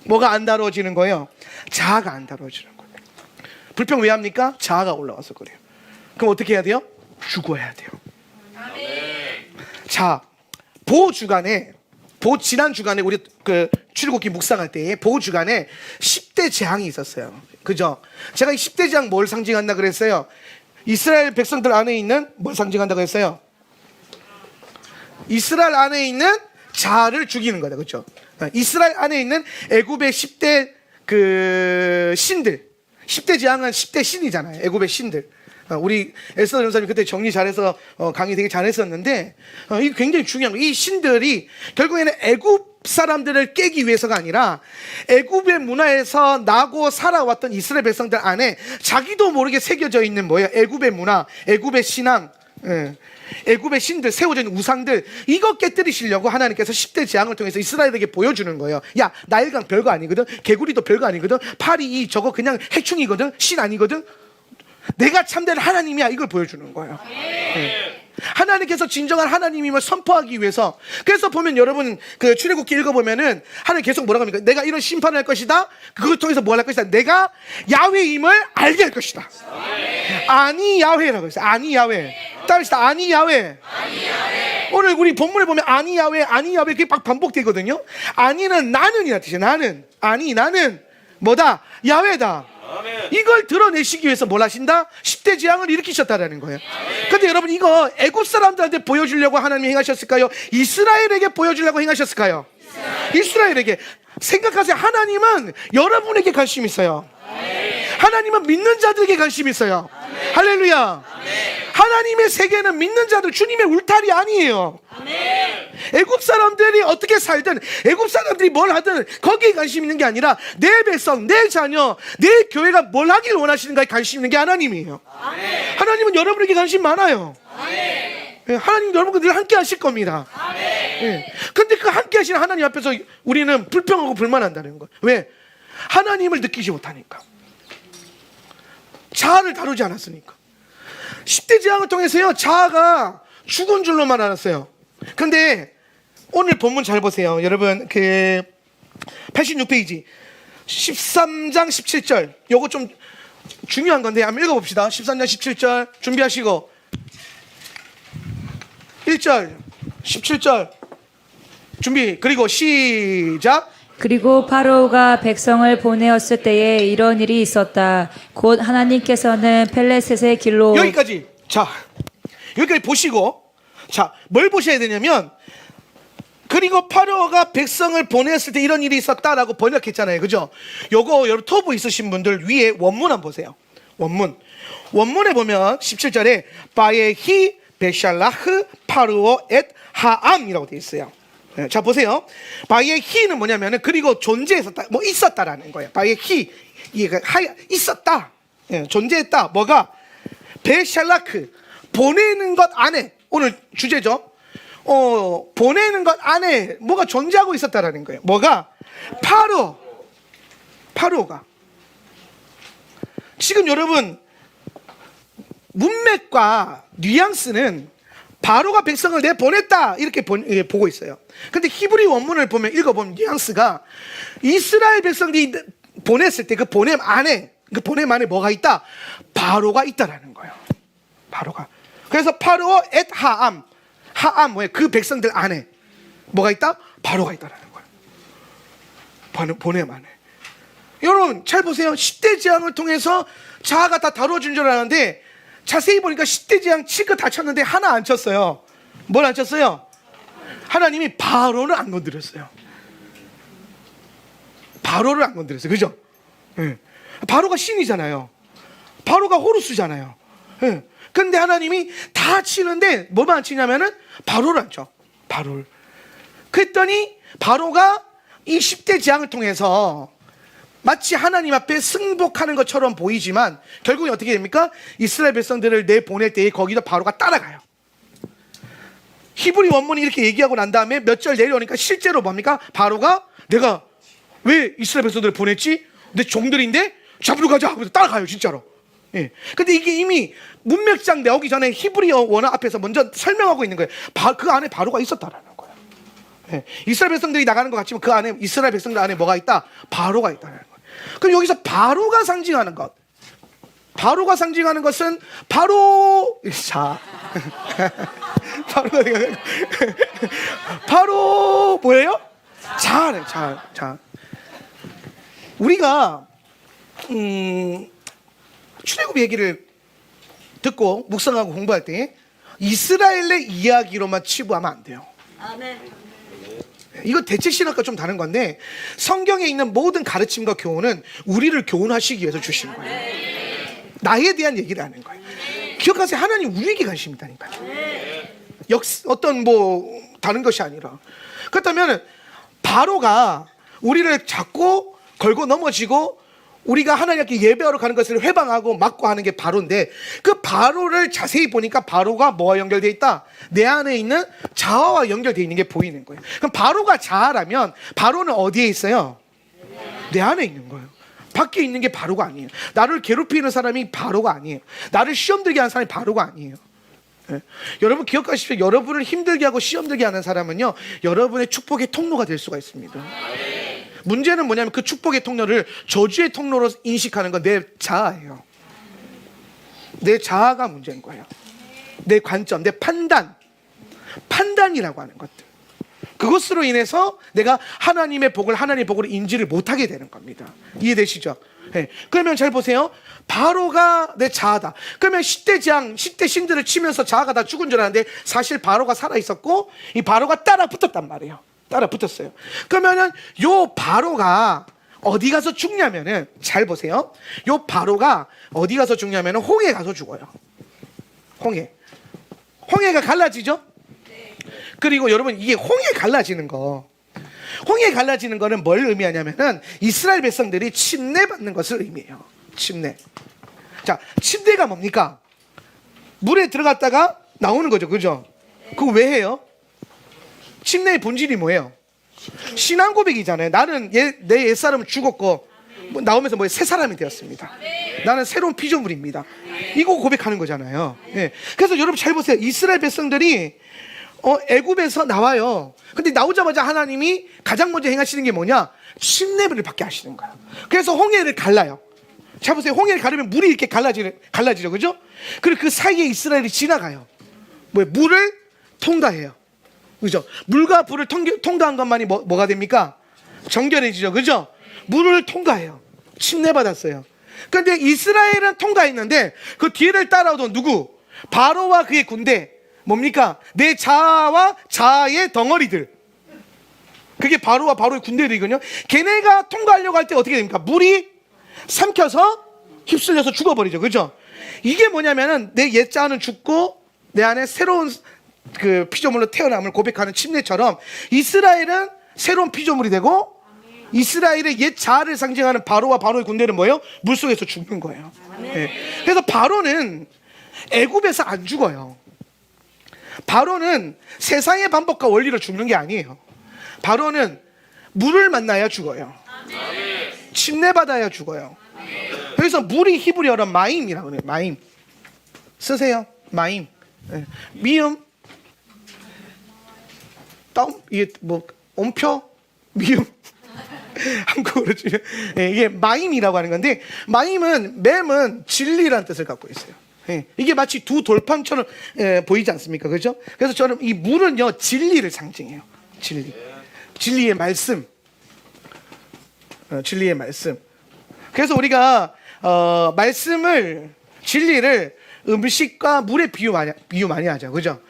뭐가 안 다뤄지는 거예요? 자아가 안 다뤄지는 거예요. 불평 왜 합니까? 자아가 올라와서 그래요. 그럼 어떻게 해야 돼요? 죽어야 돼요. 자, 지난 주간에 우리 그 출애굽기 묵상할 때에 주간에 10대 재앙이 있었어요. 그죠? 제가 이 10대 재앙 뭘 상징한다 그랬어요? 이스라엘 백성들 안에 있는 뭘 상징한다고 했어요? 이스라엘 안에 있는 자아를 죽이는 거다. 그렇죠? 이스라엘 안에 있는 애굽의 10대 그 신들. 10대 재앙은 10대 신이잖아요. 애굽의 신들. 우리 에스더 전사님이 그때 정리 잘해서 강의 되게 잘했었는데 이게 굉장히 중요한 거예요. 이 신들이 결국에는 애굽 사람들을 깨기 위해서가 아니라 애굽의 문화에서 나고 살아왔던 이스라엘 백성들 안에 자기도 모르게 새겨져 있는 뭐예요? 애굽의 문화, 애굽의 신앙, 애굽의 신들, 세워져 있는 우상들, 이거 깨뜨리시려고 하나님께서 10대 재앙을 통해서 이스라엘에게 보여주는 거예요. 야, 나일강 별거 아니거든. 개구리도 별거 아니거든. 파리 저거 그냥 해충이거든. 신 아니거든. 내가 참된 하나님이야. 이걸 보여주는 거예요. 하나님께서 진정한 하나님임을 선포하기 위해서. 그래서 보면 여러분 그 출애굽기 읽어보면은 하나님 계속 뭐라고 합니까? 내가 이런 심판을 할 것이다. 그걸 통해서 뭘 할 것이다. 내가 야훼임을 알게 할 것이다. 아니 야훼라고 했어요. 아니 야훼. 따라합시다. 아니 야훼. 오늘 우리 본문에 보면 아니 야훼, 아니 야훼 그게 막 반복되거든요. 아니는 나는이라는 뜻이에요. 나는. 아니 나는 뭐다? 야훼다. 이걸 드러내시기 위해서 뭘 하신다? 10대 재앙을 일으키셨다라는 거예요. 근데 여러분 이거 애굽 사람들한테 보여주려고 하나님이 행하셨을까요? 이스라엘에게 보여주려고 행하셨을까요? 이스라엘에게. 생각하세요. 하나님은 여러분에게 관심 있어요. 하나님은 믿는 자들에게 관심 있어요. 할렐루야. 하나님의 세계는 믿는 자들, 주님의 울타리 아니에요. 애굽 사람들이 어떻게 살든, 애굽 사람들이 뭘 하든 거기에 관심 있는 게 아니라 내 백성, 내 자녀, 내 교회가 뭘 하길 원하시는가에 관심 있는 게 하나님이에요. 하나님은 여러분에게 관심 많아요. 하나님 여러분과 늘 함께 하실 겁니다. 예. 근데 그 함께 하시는 하나님 앞에서 우리는 불평하고 불만한다는 거예요. 왜? 하나님을 느끼지 못하니까. 자아를 다루지 않았으니까. 10대 재앙을 통해서요, 자아가 죽은 줄로만 알았어요. 근데 오늘 본문 잘 보세요. 여러분, 86페이지 13장 17절. 요거 좀 중요한 건데 한번 읽어봅시다. 13장 17절 준비하시고 1절 17절 준비. 그리고 시작.
그리고 파로가 백성을 보내었을 때에 이런 일이 있었다. 곧 하나님께서는 펠레셋의 길로.
여기까지. 자, 여기까지 보시고, 자, 뭘 보셔야 되냐면, 그리고 파로가 백성을 보냈을 때 이런 일이 있었다라고 번역했잖아요. 그죠? 요거 여러분 토부 있으신 분들 위에 원문 한번 보세요. 원문에 보면 17절에 바에히 베샬라흐 파르오 엣 하암이라고 되어 있어요. 네, 자 보세요. 바에히는 뭐냐면은 그리고 존재했었다, 뭐 있었다라는 거예요. 바에히 있었다, 네, 존재했다. 뭐가? 베샬라크, 보내는 것 안에, 오늘 주제죠. 보내는 것 안에 뭐가 존재하고 있었다라는 거예요. 뭐가? 파로가. 지금 여러분 문맥과 뉘앙스는 바로가 백성을 내보냈다 이렇게 보고 있어요. 근데 히브리 원문을 보면 읽어보면 뉘앙스가 이스라엘 백성들이 보냈을 때 그 보냄 안에 뭐가 있다? 바로가 있다라는 거예요. 바로가. 그래서 파로 엣 하암 뭐예요? 그 백성들 안에 뭐가 있다? 바로가 있다라는 거예요. 보냄 안에. 여러분 잘 보세요. 10대 재앙을 통해서 자아가 다 다루어진 줄 알았는데 자세히 보니까 10대 재앙 칠 거 다 쳤는데 하나 안 쳤어요. 뭘 안 쳤어요? 하나님이 바로를 안 건드렸어요. 바로를 안 건드렸어요. 그죠? 네. 바로가 신이잖아요. 바로가 호루스잖아요. 네. 근데 하나님이 다 치는데 뭐만 안 치냐면은 바로를 안 쳐. 바로를. 그랬더니 바로가 이 10대 재앙을 통해서 마치 하나님 앞에 승복하는 것처럼 보이지만 결국에 어떻게 됩니까? 이스라엘 백성들을 내보낼 때에 거기서 바로가 따라가요. 히브리 원문이 이렇게 얘기하고 난 다음에 몇 절 내려오니까 실제로 뭡니까? 바로가 내가 왜 이스라엘 백성들을 보냈지? 내 종들인데 잡으러 가자 하면서 따라가요. 진짜로. 예. 근데 이게 이미 문맥상 나오기 전에 히브리 원어 앞에서 먼저 설명하고 있는 거예요. 그 안에 바로가 있었다라는 거예요. 예. 이스라엘 백성들이 나가는 것 같지만 그 안에 이스라엘 백성들 안에 뭐가 있다? 바로가 있다는 거예요. 그럼 여기서 바로가 상징하는 것, 바로가 상징하는 것은 바로 자 바로 뭐예요? 자 우리가 출애굽 얘기를 듣고 묵상하고 공부할 때 이스라엘의 이야기로만 치부하면 안 돼요. 아멘. 이거 대체신학과 좀 다른 건데 성경에 있는 모든 가르침과 교훈은 우리를 교훈하시기 위해서 주신 거예요. 나에 대한 얘기를 하는 거예요. 기억하세요. 하나님 우리에게 관심이 있다니까요. 어떤 뭐 다른 것이 아니라. 그렇다면 바로가 우리를 잡고 걸고 넘어지고 우리가 하나님께 예배하러 가는 것을 회방하고 막고 하는 게 바로인데 그 바로를 자세히 보니까 바로가 뭐와 연결되어 있다? 내 안에 있는 자아와 연결되어 있는 게 보이는 거예요. 그럼 바로가 자아라면 바로는 어디에 있어요? 내 안에 있는 거예요. 밖에 있는 게 바로가 아니에요. 나를 괴롭히는 사람이 바로가 아니에요. 나를 시험 들게 하는 사람이 바로가 아니에요. 네. 여러분 기억하십시오. 여러분을 힘들게 하고 시험 들게 하는 사람은요 여러분의 축복의 통로가 될 수가 있습니다. 문제는 뭐냐면 그 축복의 통로를 저주의 통로로 인식하는 건 내 자아예요. 내 자아가 문제인 거예요. 내 관점, 내 판단이라고 하는 것들. 그것으로 인해서 내가 하나님의 복을 인지를 못하게 되는 겁니다. 이해되시죠? 네. 그러면 잘 보세요. 바로가 내 자아다. 그러면 10대 재앙, 10대 신들을 치면서 자아가 다 죽은 줄 알았는데 사실 바로가 살아있었고 이 바로가 따라 붙었단 말이에요. 따라 붙었어요. 그러면은 요 바로가 어디 가서 죽냐면은 잘 보세요. 요 바로가 어디 가서 죽냐면은 홍해 가서 죽어요. 홍해가 갈라지죠? 그리고 여러분 이게 홍해 갈라지는 거는 뭘 의미하냐면은 이스라엘 백성들이 침례받는 것을 의미해요. 침례. 자, 침례가 뭡니까? 물에 들어갔다가 나오는 거죠. 그죠? 그거 왜 해요? 침례의 본질이 뭐예요? 신앙 고백이잖아요. 나는 내 옛사람은 죽었고 나오면서 새 사람이 되었습니다. 나는 새로운 피조물입니다. 이거 고백하는 거잖아요. 예. 그래서 여러분 잘 보세요. 이스라엘 백성들이 애굽에서 나와요. 근데 나오자마자 하나님이 가장 먼저 행하시는 게 뭐냐? 침례를 받게 하시는 거예요. 그래서 홍해를 갈라요. 잘 보세요. 홍해를 가르면 물이 이렇게 갈라지죠, 그죠? 그리고 그 사이에 이스라엘이 지나가요. 물을 통과해요. 그죠? 물과 불을 통과한 것만이 뭐가 됩니까? 정결해지죠, 그죠? 물을 통과해요. 침례받았어요. 그런데 이스라엘은 통과했는데 그 뒤를 따라오던 누구? 바로와 그의 군대. 뭡니까? 내 자아와 자아의 덩어리들. 그게 바로와 바로의 군대들이거든요. 걔네가 통과하려고 할 때 어떻게 됩니까? 물이 삼켜서 휩쓸려서 죽어버리죠, 그죠? 이게 뭐냐면은 내 옛자아는 죽고 내 안에 새로운 그 피조물로 태어남을 고백하는 침례처럼 이스라엘은 새로운 피조물이 되고 이스라엘의 옛 자아를 상징하는 바로와 바로의 군대는 뭐예요? 물속에서 죽는 거예요. 네. 그래서 바로는 애굽에서 안 죽어요. 바로는 세상의 반복과 원리로 죽는 게 아니에요. 바로는 물을 만나야 죽어요. 침례받아야 죽어요. 그래서 물이 히브리어로 마임이라고 그래요. 마임 쓰세요. 마임. 네. 미음 이게 엄표 미음 한국어로 치면 이게 마임이라고 하는 건데, 마임은 맴은 진리라는 뜻을 갖고 있어요. 이게 마치 두 돌판처럼 보이지 않습니까? 그죠? 그래서 저는 이 물은요 진리를 상징해요. 진리의 말씀. 진리의 말씀. 그래서 우리가 말씀을, 진리를 음식과 물에 비유 많이 하죠, 그죠?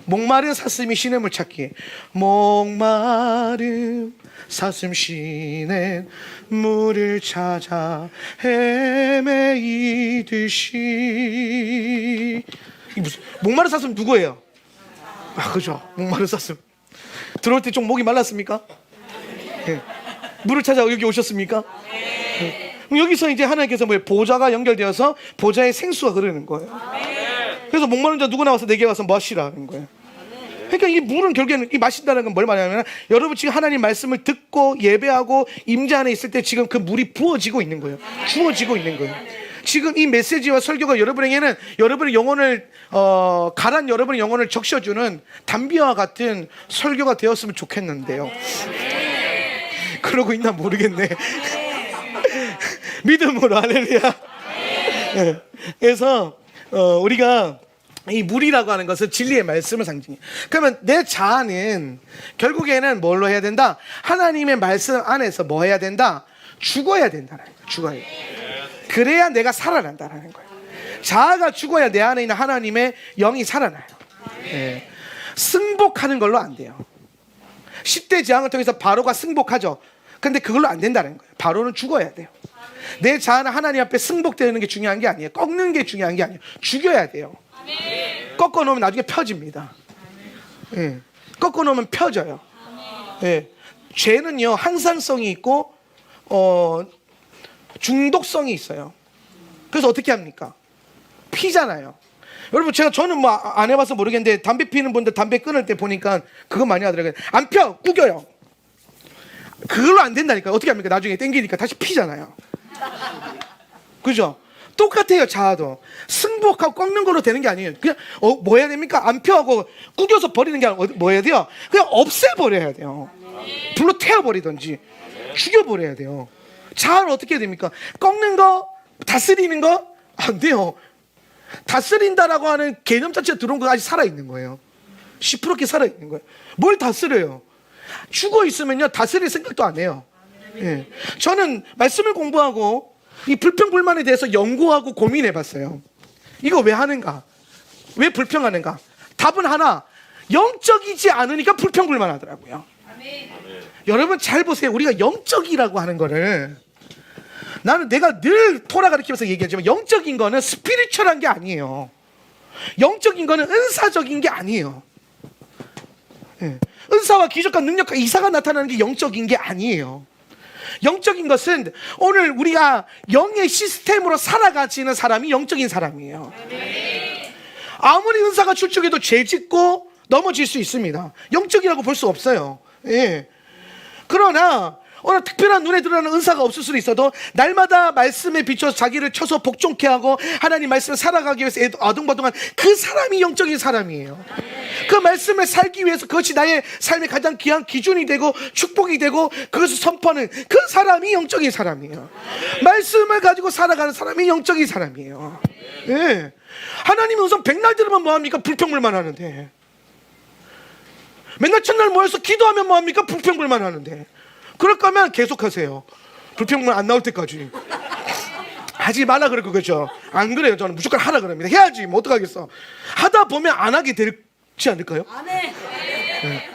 목마른 사슴이 신음을 찾기에 목마름 사슴 쉬는 물을 찾아 헤매이듯이. 목마른 사슴 누구예요? 그죠? 목마른 사슴. 들어올 때 좀 목이 말랐습니까? 네. 물을 찾아 여기 오셨습니까? 네. 여기서 이제 하나님께서 보좌가 연결되어서 보좌의 생수가 흐르는 거예요. 그래서 목마른 자 누구 나와서 내게 와서 마시라는 거예요. 그러니까 이 물은 결국에는 이 마신다는 건 뭘 말하냐면, 여러분 지금 하나님 말씀을 듣고 예배하고 임재 안에 있을 때 지금 그 물이 부어지고 있는 거예요. 주어지고 있는 거예요. 지금 이 메시지와 설교가 여러분에게는 여러분의 영혼을 가란 여러분의 영혼을 적셔주는 담비와 같은 설교가 되었으면 좋겠는데요. 그러고 있나 모르겠네. 믿음으로 할렐루야. 네. 그래서 우리가 이 물이라고 하는 것은 진리의 말씀을 상징해요. 그러면 내 자아는 결국에는 뭘로 해야 된다? 하나님의 말씀 안에서 뭐 해야 된다? 죽어야 된다는 거예요. 죽어야 돼. 그래야 내가 살아난다는 거예요. 자아가 죽어야 내 안에 있는 하나님의 영이 살아나요. 네. 승복하는 걸로 안 돼요. 10대 재앙을 통해서 바로가 승복하죠. 근데 그걸로 안 된다는 거예요. 바로는 죽어야 돼요. 내 자아는 하나님 앞에 승복되는 게 중요한 게 아니에요. 꺾는 게 중요한 게 아니에요. 죽여야 돼요. 꺾어 놓으면 나중에 펴집니다. 예. 꺾어 놓으면 펴져요. 예. 죄는요 항상성이 있고 중독성이 있어요. 그래서 어떻게 합니까? 피잖아요. 여러분 저는 안 해봐서 모르겠는데 담배 피는 분들 담배 끊을 때 보니까 그거 많이 하더라고요. 안 펴, 구겨요. 그걸로 안 된다니까요. 어떻게 합니까? 나중에 땡기니까 다시 피잖아요. 그죠? 똑같아요. 자아도 승복하고 꺾는 걸로 되는 게 아니에요. 그냥 뭐 해야 됩니까? 안 펴하고 구겨서 버리는 게 아니라 뭐 해야 돼요? 그냥 없애버려야 돼요. 불로 태워버리든지 죽여버려야 돼요. 자아는 어떻게 해야 됩니까? 꺾는 거, 다스리는 거 안 돼요. 다스린다라고 하는 개념 자체가 들어온 거 아직 살아있는 거예요. 시퍼렇게 살아있는 거예요. 뭘 다스려요? 죽어 있으면요 다스릴 생각도 안 해요. 예. 저는 말씀을 공부하고 이 불평불만에 대해서 연구하고 고민해봤어요. 이거 왜 하는가? 왜 불평하는가? 답은 하나, 영적이지 않으니까 불평불만하더라고요. 여러분 잘 보세요. 우리가 영적이라고 하는 거를, 나는 내가 늘 토라 가르치면서 얘기하지만 영적인 거는 스피리추얼한 게 아니에요. 영적인 거는 은사적인 게 아니에요. 예. 은사와 기적과 능력과 이사가 나타나는 게 영적인 게 아니에요. 영적인 것은 오늘 우리가 영의 시스템으로 살아가지는 사람이 영적인 사람이에요. 아무리 은사가 출중해도 죄 짓고 넘어질 수 있습니다. 영적이라고 볼 수 없어요. 예. 그러나 어느 특별한 눈에 드러나는 은사가 없을 수도 있어도 날마다 말씀에 비춰서 자기를 쳐서 복종케 하고 하나님 말씀을 살아가기 위해서 아둥바둥한 그 사람이 영적인 사람이에요. 그 말씀을 살기 위해서 그것이 나의 삶의 가장 귀한 기준이 되고 축복이 되고 그것을 선포하는 그 사람이 영적인 사람이에요. 말씀을 가지고 살아가는 사람이 영적인 사람이에요. 예. 하나님은 우선 백날 들으면 뭐합니까? 불평불만 하는데, 맨날 첫날 모여서 기도하면 뭐합니까? 불평불만 하는데, 그럴 거면 계속하세요. 불평불만 안 나올 때까지. 하지 말라 그럴 거죠. 안 그래요. 저는 무조건 하라 그럽니다. 해야지. 뭐 어떡하겠어. 하다 보면 안 하게 되지 않을까요? 네.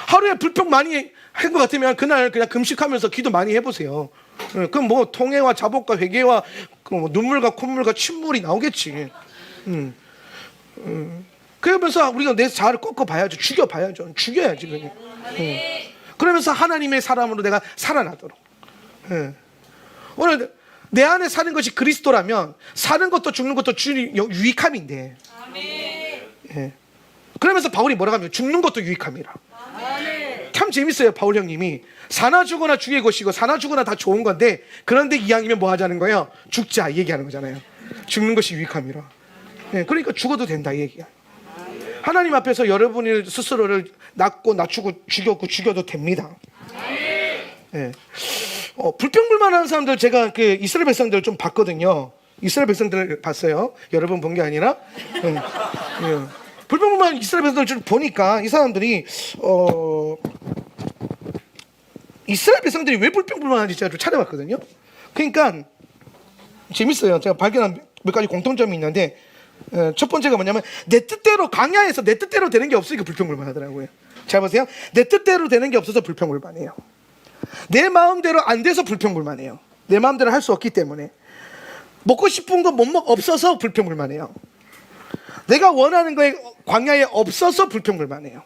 하루에 불평 많이 한 것 같으면 그날 그냥 금식하면서 기도 많이 해보세요. 그럼 뭐 통해와 자복과 회개와 뭐 눈물과 콧물과 침물이 나오겠지. 그러면서 우리가 내 자아를 꺾어봐야죠. 죽여봐야죠. 죽여야지 그냥. 그러면서 하나님의 사람으로 내가 살아나도록. 오늘 내 안에 사는 것이 그리스도라면 사는 것도 죽는 것도 유익함인데. 예. 그러면서 바울이 뭐라고 하면 죽는 것도 유익함이라. 참 재밌어요. 바울 형님이 사나 죽거나 죽의 것이고 사나 죽거나 다 좋은 건데, 그런데 이왕이면 뭐 하자는 거예요? 죽자 이 얘기하는 거잖아요. 죽는 것이 유익함이라. 예. 그러니까 죽어도 된다 이 얘기야. 하나님 앞에서 여러분이 스스로를 낮고 낮추고 죽였고 죽여도 됩니다. 예. 불평불만하는 사람들 제가 그 이스라엘 백성들을 좀 봤거든요. 이스라엘 백성들을 봤어요. 여러분 본 게 아니라. 예. 불평불만 이스라엘 백성들을 좀 보니까 이 사람들이 이스라엘 백성들이 왜 불평불만한지 제가 좀 찾아봤거든요. 그러니까 재밌어요. 제가 발견한 몇 가지 공통점이 있는데, 첫 번째가 뭐냐면 내 뜻대로, 광야에서 내 뜻대로 되는 게 없으니까 불평불만 하더라고요. 잘 보세요. 내 뜻대로 되는 게 없어서 불평불만해요. 내 마음대로 안 돼서 불평불만해요. 내 마음대로 할 수 없기 때문에. 먹고 싶은 거 없어서 불평불만해요. 내가 원하는 거에 광야에 없어서 불평불만해요.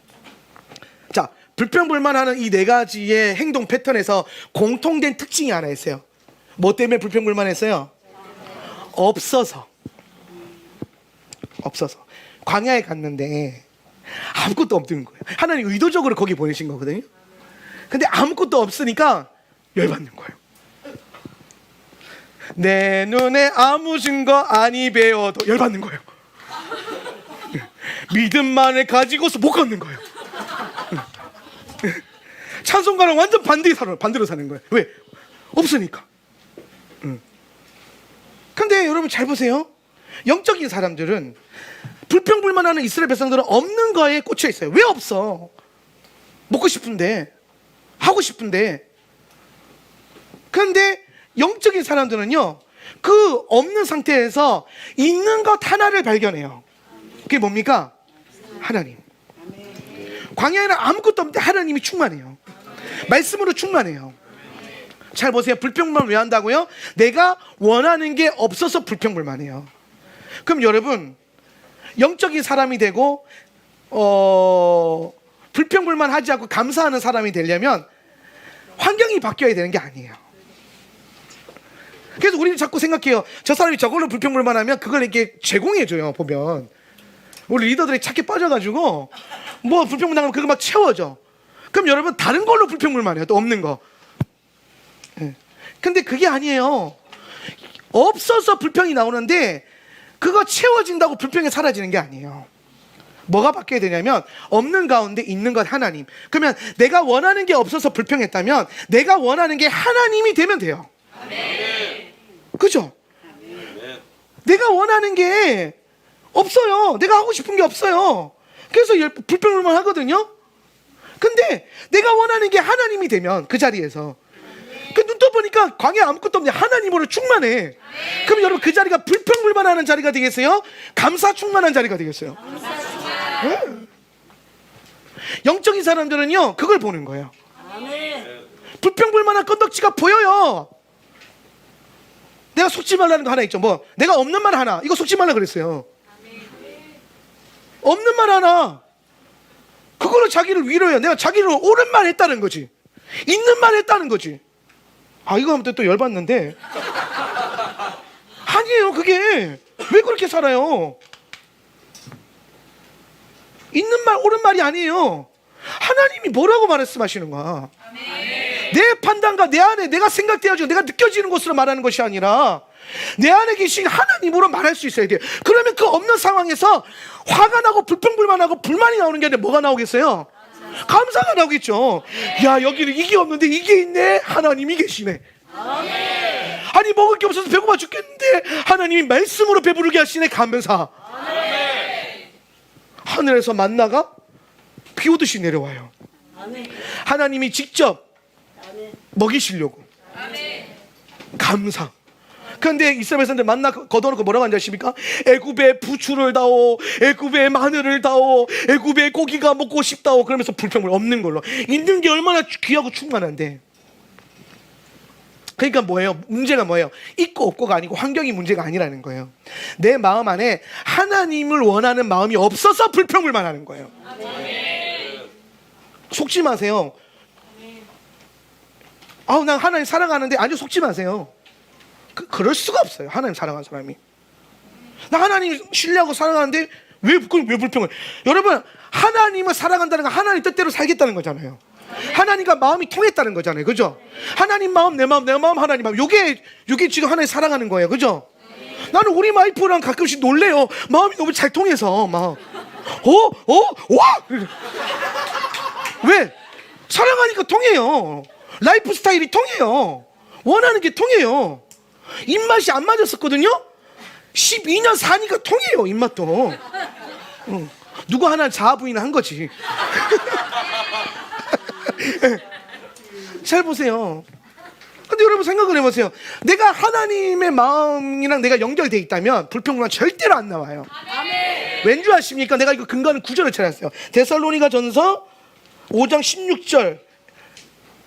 자, 불평불만하는 이 네 가지의 행동 패턴에서 공통된 특징이 하나 있어요. 뭐 때문에 불평불만했어요? 없어서. 광야에 갔는데 아무것도 없는 거예요. 하나님 의도적으로 거기 보내신 거거든요. 근데 아무것도 없으니까 열받는 거예요. 내 눈에 아무 증거 아니 배워도 열받는 거예요. 믿음만을 가지고서 못 걷는 거예요. 찬송가랑 완전 반대로 사는 거예요. 왜? 없으니까. 근데 여러분 잘 보세요. 영적인 사람들은, 불평불만하는 이스라엘 백성들은 없는 거에 꽂혀 있어요. 왜 없어? 먹고 싶은데, 하고 싶은데. 그런데 영적인 사람들은요, 그 없는 상태에서 있는 것 하나를 발견해요. 그게 뭡니까? 하나님. 광야에는 아무것도 없는데 하나님이 충만해요. 말씀으로 충만해요. 잘 보세요. 불평불만 왜 한다고요? 내가 원하는 게 없어서 불평불만해요. 그럼 여러분, 영적인 사람이 되고 불평불만 하지 않고 감사하는 사람이 되려면 환경이 바뀌어야 되는 게 아니에요. 그래서 우리는 자꾸 생각해요. 저 사람이 저걸로 불평불만하면 그걸 이렇게 제공해줘요. 보면 우리 리더들이 착해 빠져가지고 뭐 불평불만하면 그거 막 채워져. 그럼 여러분 다른 걸로 불평불만해요. 또 없는 거. 근데 그게 아니에요. 없어서 불평이 나오는데 그거 채워진다고 불평이 사라지는 게 아니에요. 뭐가 바뀌어야 되냐면 없는 가운데 있는 것 하나님. 그러면 내가 원하는 게 없어서 불평했다면 내가 원하는 게 하나님이 되면 돼요. 아멘. 그죠? 아멘. 내가 원하는 게 없어요. 내가 하고 싶은 게 없어요. 그래서 불평불만 하거든요. 근데 내가 원하는 게 하나님이 되면 그 자리에서 그 눈 떠보니까 광야에 아무것도 없는데 하나님으로 충만해. 그럼 여러분 그 자리가 불평불만하는 자리가 되겠어요? 감사 충만한 자리가 되겠어요? 네. 영적인 사람들은요 그걸 보는 거예요. 불평불만한 건덕지가 보여요. 내가 속지 말라는 거 하나 있죠. 뭐 내가 없는 말 하나, 이거 속지 말라 그랬어요. 없는 말 하나, 그걸로 자기를 위로해요. 내가 자기를 옳은 말 했다는 거지, 있는 말 했다는 거지. 아, 이거 하면 또 열받는데 아니에요. 그게 왜 그렇게 살아요? 있는 말 옳은 말이 아니에요. 하나님이 뭐라고 말씀하시는 거야. 내 판단과 내 안에 내가 생각되어지고 내가 느껴지는 것으로 말하는 것이 아니라 내 안에 계신 하나님으로 말할 수 있어야 돼요. 그러면 그 없는 상황에서 화가 나고 불평불만하고 불만이 나오는 게 아니라 뭐가 나오겠어요? 감사가 나오겠죠. 야, 여기는 이게 없는데 이게 있네. 하나님이 계시네. 아니, 먹을 게 없어서 배고파 죽겠는데 하나님이 말씀으로 배부르게 하시네. 감사. 하늘에서 만나가 비 오듯이 내려와요. 하나님이 직접 먹이시려고. 감사. 그런데 이스라엘 사람들 만나 걷어놓고 뭐라고 하는지 아십니까? 애굽의 부추를 다오, 애굽의 마늘을 다오, 애굽의 고기가 먹고 싶다오. 그러면서 불평을 없는 걸로. 있는 게 얼마나 귀하고 충만한데. 그러니까 뭐예요? 문제가 뭐예요? 있고 없고가 아니고 환경이 문제가 아니라는 거예요. 내 마음 안에 하나님을 원하는 마음이 없어서 불평을만 하는 거예요. 속지 마세요. 아우, 난 하나님 사랑하는데. 아니요, 속지 마세요. 그럴 수가 없어요. 하나님 사랑하는 사람이. 나 하나님 신뢰하고 사랑하는데 왜 불평을? 여러분, 하나님을 사랑한다는 건 하나님 뜻대로 살겠다는 거잖아요. 하나님과 마음이 통했다는 거잖아요. 그죠? 하나님 마음, 내 마음, 내 마음, 하나님 마음. 요게 지금 하나님 사랑하는 거예요. 그죠? 나는 우리 와이프랑 가끔씩 놀래요. 마음이 너무 잘 통해서 막 와! 왜? 사랑하니까 통해요. 라이프 스타일이 통해요. 원하는 게 통해요. 입맛이 안 맞았었거든요. 12년 사니까 통해요. 입맛도. 누구 하나 자아부인을 한 거지. 잘 보세요. 근데 여러분 생각을 해보세요. 내가 하나님의 마음이랑 내가 연결돼 있다면 불평불만 절대로 안 나와요. 왠지 아십니까? 내가 이거 근거는 구절을 찾았어요. 데살로니가 전서 5장 16절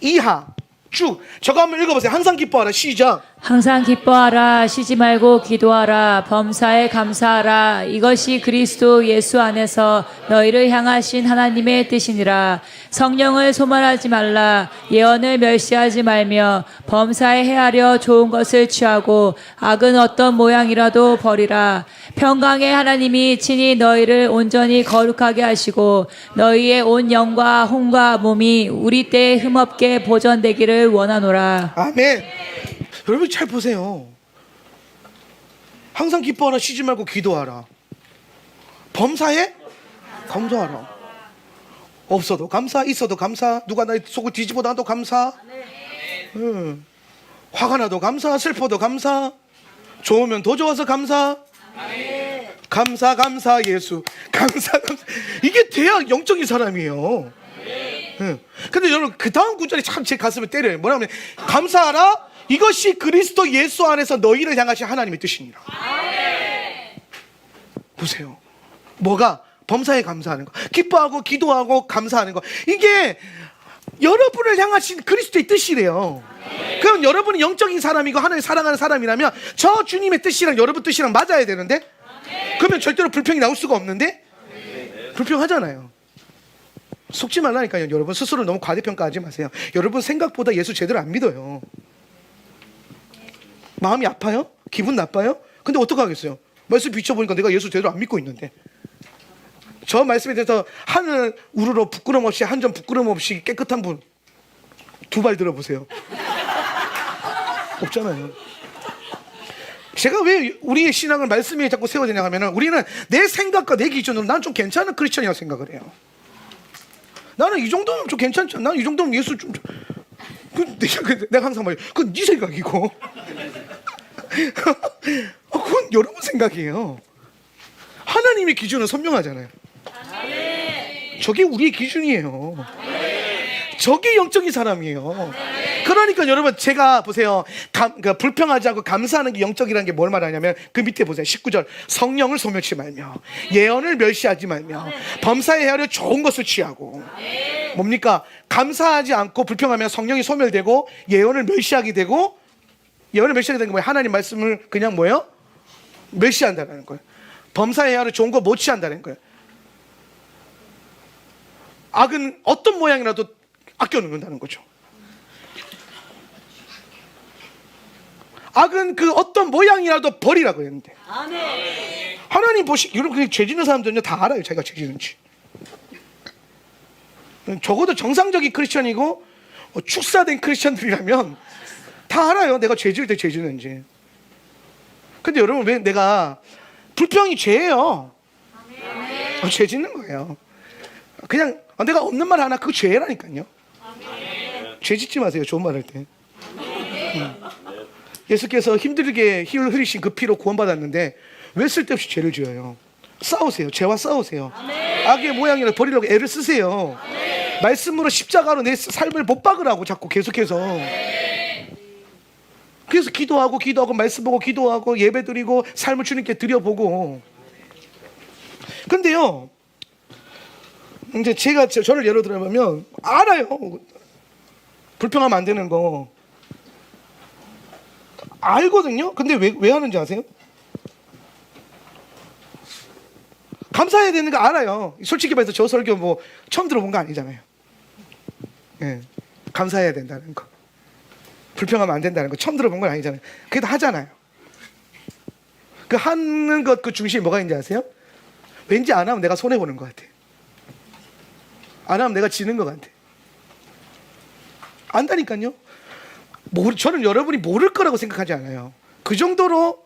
이하 쭉 저거 한번 읽어보세요. 항상 기뻐하라. 시작.
항상 기뻐하라. 쉬지 말고 기도하라. 범사에 감사하라. 이것이 그리스도 예수 안에서 너희를 향하신 하나님의 뜻이니라. 성령을 소멸하지 말라. 예언을 멸시하지 말며 범사에 헤아려 좋은 것을 취하고 악은 어떤 모양이라도 버리라. 평강의 하나님이 친히 너희를 온전히 거룩하게 하시고 너희의 온 영과 혼과 몸이 우리 때에 흠없게 보존되기를 원하노라.
아멘. 여러분 잘 보세요. 항상 기뻐하라. 쉬지 말고 기도하라. 범사에 감사하라. 없어도 감사, 있어도 감사. 누가 나 속을 뒤집어 놔도 감사. 화가 나도 감사, 슬퍼도 감사. 좋으면 더 좋아서 감사. 감사, 감사, 예수. 감사, 감사. 이게 돼야 영적인 사람이에요. 근데 여러분 그 다음 구절이 참 제 가슴을 때려요. 뭐라고 하면 감사하라. 이것이 그리스도 예수 안에서 너희를 향하신 하나님의 뜻이니라. 보세요. 뭐가? 범사에 감사하는 거. 기뻐하고 기도하고 감사하는 거. 이게 여러분을 향하신 그리스도의 뜻이래요. 그럼 여러분이 영적인 사람이고 하나님 사랑하는 사람이라면 저 주님의 뜻이랑 여러분 뜻이랑 맞아야 되는데, 그러면 절대로 불평이 나올 수가 없는데 불평하잖아요. 속지 말라니까요. 여러분 스스로 너무 과대평가하지 마세요. 여러분 생각보다 예수 제대로 안 믿어요. 마음이 아파요? 기분 나빠요? 근데 어떡하겠어요? 말씀 비춰보니까 내가 예수 제대로 안 믿고 있는데. 저 말씀에 대해서 하늘 우러러 부끄럼 없이 한 점 부끄럼 없이 깨끗한 분 두 발 들어보세요. 없잖아요. 제가 왜 우리의 신앙을 말씀에 자꾸 세워지냐 하면 우리는 내 생각과 내 기준으로 난 좀 괜찮은 크리스천이라고 생각을 해요. 나는 이 정도면 좀 괜찮죠. 나는 이 정도면 예수 좀 내가 항상 말해요. 그건 네 생각이고 그건 여러분 생각이에요. 하나님의 기준은 선명하잖아요. 저게 우리의 기준이에요. 저게 영적인 사람이에요. 그러니까 여러분 제가 보세요. 불평하지 않고 감사하는 게 영적이라는 게 뭘 말하냐면 그 밑에 보세요. 19절 성령을 소멸치 말며 예언을 멸시하지 말며 범사에 헤아려 좋은 것을 취하고. 뭡니까? 감사하지 않고 불평하면 성령이 소멸되고 예언을 멸시하게 되고, 예언을 멸시하게 되는 게 뭐예요? 하나님 말씀을 그냥 뭐예요? 멸시한다는 거예요. 범사에 헤아려 좋은 거 못 취한다는 거예요. 악은 어떤 모양이라도 아껴놓는다는 거죠. 악은 그 어떤 모양이라도 버리라고 했는데. 하나님 보시, 여러분 죄 짓는 사람들은요 다 알아요. 자기가 죄 짓는지. 적어도 정상적인 크리스천이고 축사된 크리스천들이라면 다 알아요. 내가 죄 지을 때 죄 지는지. 근데 여러분, 왜 내가 불평이 죄예요. 죄 짓는 거예요. 그냥 내가 없는 말 하나 그거 죄라니까요. 죄 짓지 마세요. 좋은 말 할 때. 예수께서 힘들게 힘을 흘리신 그 피로 구원받았는데 왜 쓸데없이 죄를 지어요? 싸우세요. 죄와 싸우세요. 악의 모양이라 버리려고 애를 쓰세요. 말씀으로 십자가로 내 삶을 못 박으라고 자꾸 계속해서. 그래서 기도하고 말씀 보고 기도하고 예배 드리고 삶을 주님께 드려보고. 근데요, 이제 제가 저를 예로 들어보면 알아요. 불평하면 안 되는 거 알거든요. 근데 왜 하는지 아세요? 감사해야 되는 거 알아요. 솔직히 말해서 저 설교 뭐 처음 들어본 거 아니잖아요. 예, 감사해야 된다는 거, 불평하면 안 된다는 거 처음 들어본 건 아니잖아요. 그래도 하잖아요. 그 하는 것 그 중심에 뭐가 있는지 아세요? 왠지 안 하면 내가 손해 보는 것 같아. 안 하면 내가 지는 것 같아. 안다니까요. 저는 여러분이 모를 거라고 생각하지 않아요. 그 정도로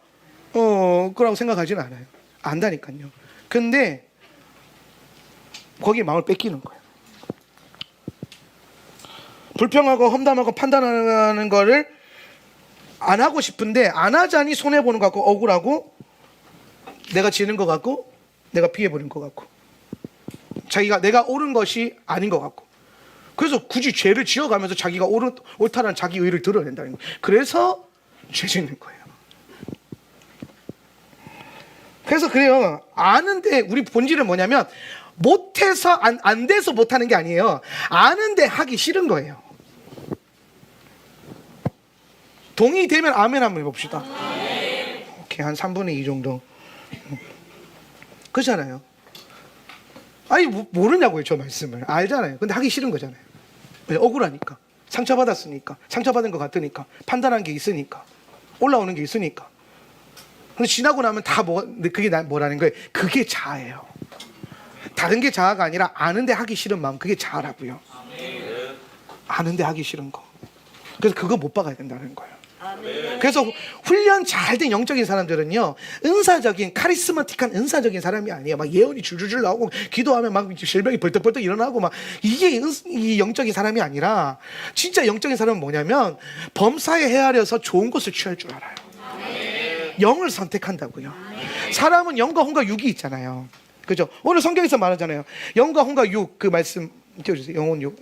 거라고 생각하지는 않아요. 안다니까요. 근데 거기에 마음을 뺏기는 거예요. 불평하고 험담하고 판단하는 거를 안 하고 싶은데 안 하자니 손해보는 것 같고 억울하고 내가 지는 것 같고 내가 피해보는 것 같고 내가 옳은 것이 아닌 것 같고 그래서 굳이 죄를 지어가면서 자기가 옳다는 자기 의를 드러낸다는 거예요. 그래서 죄 짓는 거예요. 그래서 그래요. 아는데 우리 본질은 뭐냐면 못해서 안 돼서 못하는 게 아니에요. 아는데 하기 싫은 거예요. 동의되면 아멘 한번 해봅시다. 오케이, 한 3분의 2 정도. 그렇잖아요. 아니 모르냐고요. 저 말씀을 알잖아요. 근데 하기 싫은 거잖아요. 왜? 억울하니까, 상처받았으니까, 상처받은 것 같으니까, 판단한 게 있으니까, 올라오는 게 있으니까. 근데 지나고 나면 다 그게 뭐라는 거예요? 그게 자아예요. 다른 게 자아가 아니라 아는데 하기 싫은 마음, 그게 자아라고요. 아는데 하기 싫은 거. 그래서 그거 못 박아야 된다는 거예요. 그래서 훈련 잘 된 영적인 사람들은요, 은사적인 카리스마틱한 은사적인 사람이 아니에요. 막 예언이 줄줄줄 나오고 기도하면 막 질병이 벌떡벌떡 일어나고 막 이게 이 영적인 사람이 아니라 진짜 영적인 사람은 뭐냐면 범사에 헤아려서 좋은 것을 취할 줄 알아요. 영을 선택한다고요. 사람은 영과 혼과 육이 있잖아요. 그죠? 오늘 성경에서 말하잖아요. 영과 혼과 육, 그 말씀 띄워주세요. 영혼 육.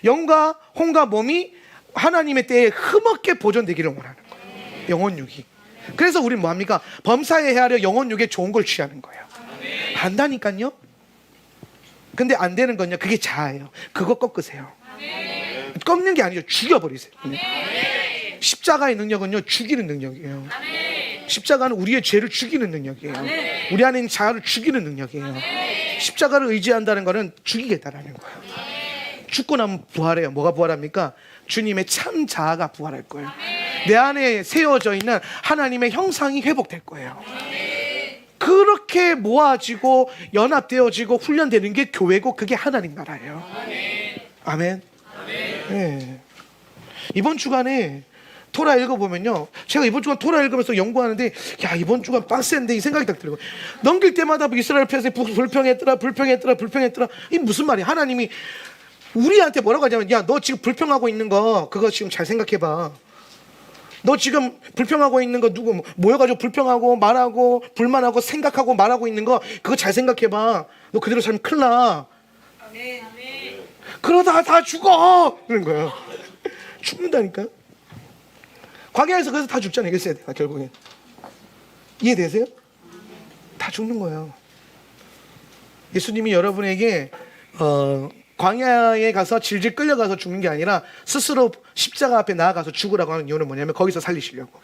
영과 혼과 몸이 하나님의 때에 흠없게 보존되기를 원하는 거예요. 영혼 육이. 그래서 우리는 뭐합니까? 범사에 헤아려 영혼 육에 좋은 걸 취하는 거예요. 안다니까요. 근데 안 되는 건요, 그게 자아예요. 그거 꺾으세요. 꺾는 게 아니죠. 죽여버리세요. 십자가의 능력은요, 죽이는 능력이에요. 십자가는 우리의 죄를 죽이는 능력이에요. 우리 안에 있는 자아를 죽이는 능력이에요. 십자가를 의지한다는 것은 죽이겠다라는 거예요. 죽고 나면 부활해요. 뭐가 부활합니까? 주님의 참 자아가 부활할 거예요. 내 안에 세워져 있는 하나님의 형상이 회복될 거예요. 그렇게 모아지고 연합되어지고 훈련되는 게 교회고 그게 하나님 나라예요. 아멘. 네. 이번 주간에 토라 읽어보면요, 제가 이번 주간 토라 읽으면서 연구하는데 야, 이번 주간 빡센데 이 생각이 딱 들어요. 넘길 때마다 이스라엘 폐쇄 불평했더라. 이게 무슨 말이야? 하나님이 우리한테 뭐라고 하냐면, 야, 너 지금 불평하고 있는 거 그거 지금 잘 생각해봐. 너 지금 불평하고 있는 거 누구 모여가지고 불평하고 말하고 불만하고 생각하고 말하고 있는 거 그거 잘 생각해봐. 너 그대로 살면 큰일 나. 그러다 다 죽어. 그런 거예요. 죽는다니까. 광야에서 그래서 다 죽잖아요. 이겼어야 돼요. 결국엔. 이해되세요? 다 죽는 거예요. 예수님이 여러분에게 광야에 가서 질질 끌려가서 죽는 게 아니라 스스로 십자가 앞에 나아가서 죽으라고 하는 이유는 뭐냐면 거기서 살리시려고.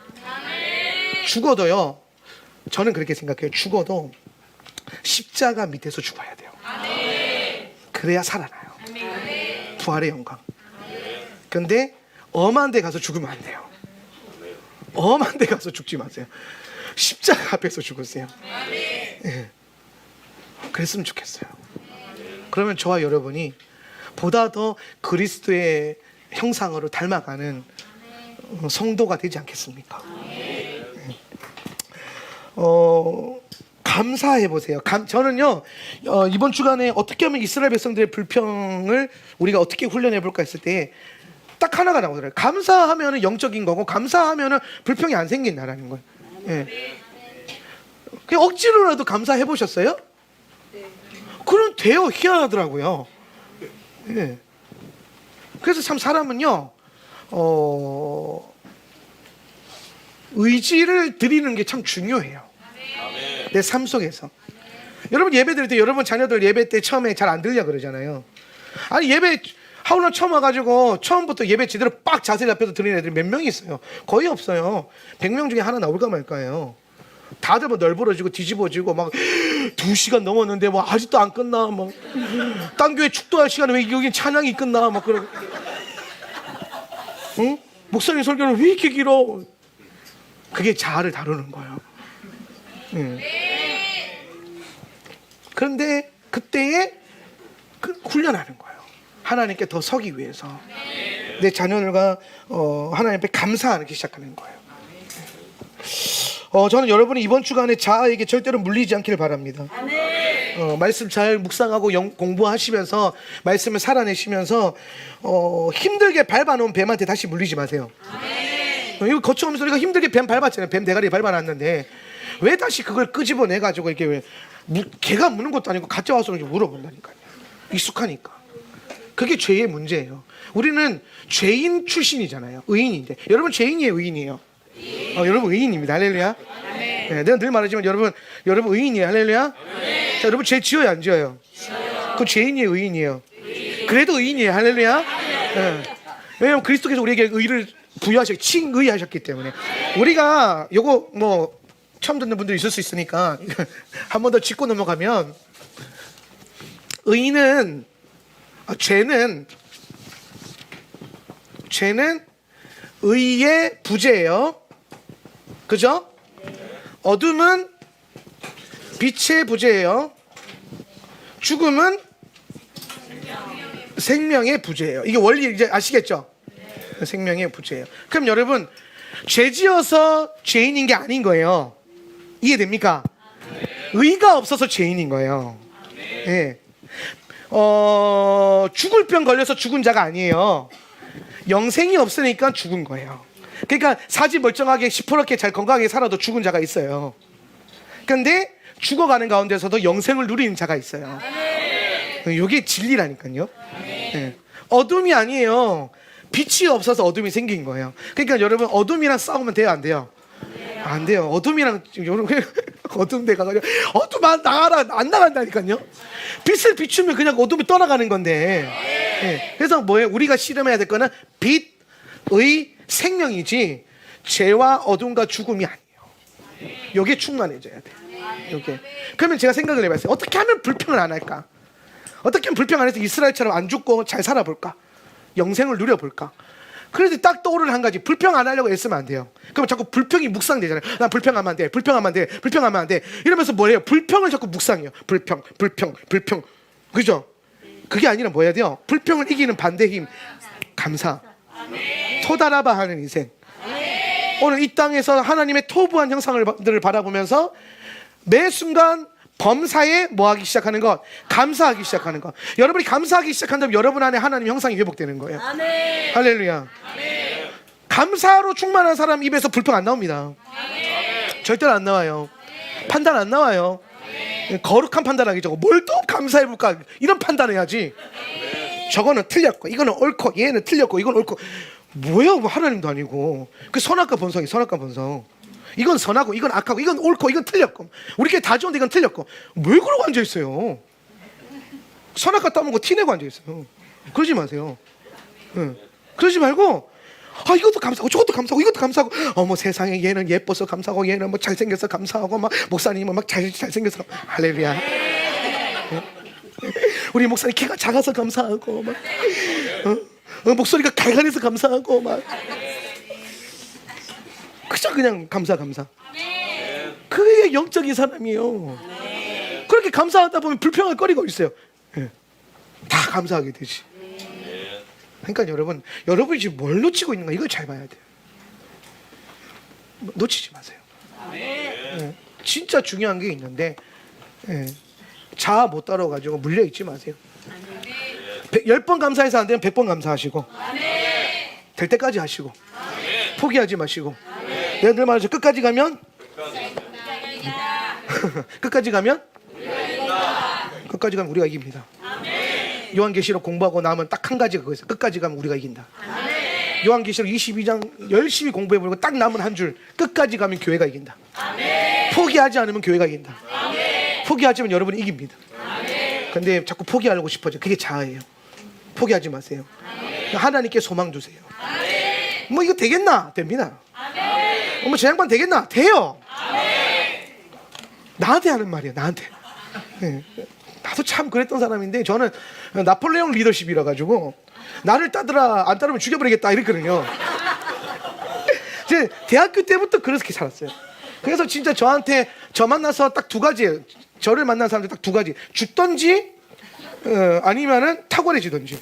죽어도요, 저는 그렇게 생각해요. 죽어도 십자가 밑에서 죽어야 돼요. 그래야 살아나요. 부활의 영광. 근데 엄한 데 가서 죽으면 안 돼요. 엄한 데 가서 죽지 마세요. 십자가 앞에서 죽으세요. 네. 그랬으면 좋겠어요. 그러면 저와 여러분이 보다 더 그리스도의 형상으로 닮아가는 성도가 되지 않겠습니까? 감사해 보세요. 저는요 이번 주간에 어떻게 하면 이스라엘 백성들의 불평을 우리가 어떻게 훈련해 볼까 했을 때 딱 하나가 나오더라고요. 감사하면은 영적인 거고 감사하면은 불평이 안 생긴다라는 거예요. 예. 그냥 억지로라도 감사해 보셨어요? 그럼 돼요. 희한하더라고요. 예. 그래서 참 사람은요 의지를 드리는 게 참 중요해요. 내 삶 속에서. 여러분 예배 드릴 때 여러분 자녀들 예배 때 처음에 잘 안 들려 그러잖아요. 아니 예배 하울러 처음 와가지고 처음부터 예배 제대로 빡 자세히 앞에서 드리는 애들이 몇 명이 있어요? 거의 없어요. 100명 중에 하나 나올까 말까요. 다들 뭐 널브러지고 뒤집어지고 막 2시간 넘었는데 뭐 아직도 안 끝나. 뭐 딴 교회 축도할 시간에 왜 여긴 찬양이 끝나. 막 그러고. 응? 목사님 설교는 왜 이렇게 길어? 그게 자아를 다루는 거예요. 그런데 그때에 훈련하는 거예요. 하나님께 더 서기 위해서 내 자녀들과 하나님 앞에 감사하기 시작하는 거예요. 저는 여러분이 이번 주간에 자아에게 절대로 물리지 않기를 바랍니다. 말씀 잘 묵상하고 공부하시면서 말씀을 살아내시면서 힘들게 밟아놓은 뱀한테 다시 물리지 마세요. 이거 거쳐오면서 우리가 힘들게 뱀 밟았잖아요. 뱀 대가리 밟아놨는데 왜 다시 그걸 끄집어내가지고 이렇게 왜 개가 무는 것도 아니고 가져와서 이렇게 물어본다니까요. 익숙하니까. 그게 죄의 문제예요. 우리는 죄인 출신이잖아요. 의인인데. 여러분 죄인이에요, 의인이에요? 여러분 의인입니다. 할렐루야. 네, 내가 늘 말하지만 여러분 의인이에요. 할렐루야. 자, 여러분 죄 지어요, 안 지어요? 그 죄인이에요, 의인이에요? 그래도 의인이에요. 할렐루야. 네. 왜냐하면 그리스도께서 우리에게 의를 부여하셨기, 칭의하셨기 때문에. 우리가 요거 뭐 처음 듣는 분들이 있을 수 있으니까 한 번 더 짚고 넘어가면 죄는 의의 부재예요. 그죠? 어둠은 빛의 부재예요. 죽음은 생명의 부재예요. 이게 원리 이제 아시겠죠? 생명의 부재예요. 그럼 여러분 죄 지어서 죄인인 게 아닌 거예요. 이해됩니까? 의가 없어서 죄인인 거예요. 예. 죽을 병 걸려서 죽은 자가 아니에요. 영생이 없으니까 죽은 거예요. 그러니까 사지 멀쩡하게 시퍼렇게 잘 건강하게 살아도 죽은 자가 있어요. 근데 죽어가는 가운데서도 영생을 누리는 자가 있어요. 이게 진리라니까요. 예. 어둠이 아니에요. 빛이 없어서 어둠이 생긴 거예요. 그러니까 여러분 어둠이랑 싸우면 돼요, 안 돼요? 안 돼요. 어둠이랑 여러분 어둠 데 가가지고 어둠 나가라 안 나간다니까요. 빛을 비추면 그냥 어둠이 떠나가는 건데. 예. 그래서 뭐예요? 우리가 씨름해야 될 거는 빛의 생명이지 죄와 어둠과 죽음이 아니에요. 요게 충만해져야 돼. 요게. 그러면 제가 생각을 해봤어요. 어떻게 하면 불평을 안 할까? 어떻게 하면 불평 안 해서 이스라엘처럼 안 죽고 잘 살아볼까? 영생을 누려볼까? 그래도 딱 떠오르는 한 가지, 불평 안 하려고 애쓰면 안 돼요. 그럼 자꾸 불평이 묵상되잖아요. 나 불평하면 안 돼, 불평하면 안 돼, 불평하면 안 돼. 이러면서 뭐예요? 불평을 자꾸 묵상해요. 불평. 그죠? 그게 아니라 뭐 해야 돼요? 불평을 이기는 반대 힘, 감사. 토다라바 하는 인생. 오늘 이 땅에서 하나님의 토부한 형상들을 바라보면서 매 순간 범사에 뭐하기 시작하는 것? 감사하기 시작하는 것. 여러분이 감사하기 시작한다면 여러분 안에 하나님 형상이 회복되는 거예요. 아멘. 할렐루야. 아멘. 감사로 충만한 사람 입에서 불평 안 나옵니다. 아멘. 절대로 안 나와요. 아멘. 판단 안 나와요. 아멘. 거룩한 판단하기 저거 뭘 또 감사해볼까? 이런 판단해야지. 아멘. 저거는 틀렸고 이거는 옳고 얘는 틀렸고 이건 옳고 뭐야? 뭐 하나님도 아니고. 그 선악과 본성이 선악과 본성. 이건 선하고 이건 악하고 이건 옳고 이건 틀렸고 우리끼리 다 좋은데 이건 틀렸고 왜 그러고 앉아있어요? 선악과 따먹고 티내고 앉아있어요. 그러지 마세요. 그러지 말고 이것도 감사하고 저것도 감사하고 이것도 감사하고 어머 세상에 얘는 예뻐서 감사하고 얘는 뭐 잘생겨서 감사하고 막 목사님은 막 잘생겨서 할렐루야. 우리 목사님 키가 작아서 감사하고 막 목소리가 갈갈해서 감사하고 막 그저 그냥 감사. 그게 영적인 사람이에요. 그렇게 감사하다 보면 불평할 거리가 있어요. 다 감사하게 되지. 그러니까 여러분이 지금 뭘 놓치고 있는가 이걸 잘 봐야 돼요. 놓치지 마세요. 예, 진짜 중요한 게 있는데 예, 자아 못 따라가지고 물려 있지 마세요. 10번 감사해서 안 되면 100번 감사하시고 될 때까지 하시고 포기하지 마시고 내가 늘 말하죠. 끝까지 가면 끝까지 가면 우리가 이깁니다. 요한계시록 공부하고 나면 딱 한 가지가 그거였어요. 끝까지 가면 우리가 이긴다. 요한계시록 22장 열심히 공부해보고 딱 남은 한 줄, 끝까지 가면 교회가 이긴다. 포기하지 않으면 교회가 이긴다. 포기하지만 여러분이 이깁니다. 근데 자꾸 포기하고 싶어져. 그게 자아예요. 포기하지 마세요. 하나님께 소망 두세요. 뭐 이거 되겠나? 됩니다. 뭐 저 양반 되겠나? 돼요. 나한테 하는 말이에요. 나한테. 네. 나도 참 그랬던 사람인데 저는 나폴레옹 리더십이라 가지고 나를 따르라 안 따르면 죽여버리겠다 이랬거든요. 제 대학교 때부터 그렇게 살았어요. 그래서 진짜 저한테 저 만나서 딱 두 가지예요. 저를 만난 사람들 딱 두 가지. 죽던지 아니면은 탁월해지던지.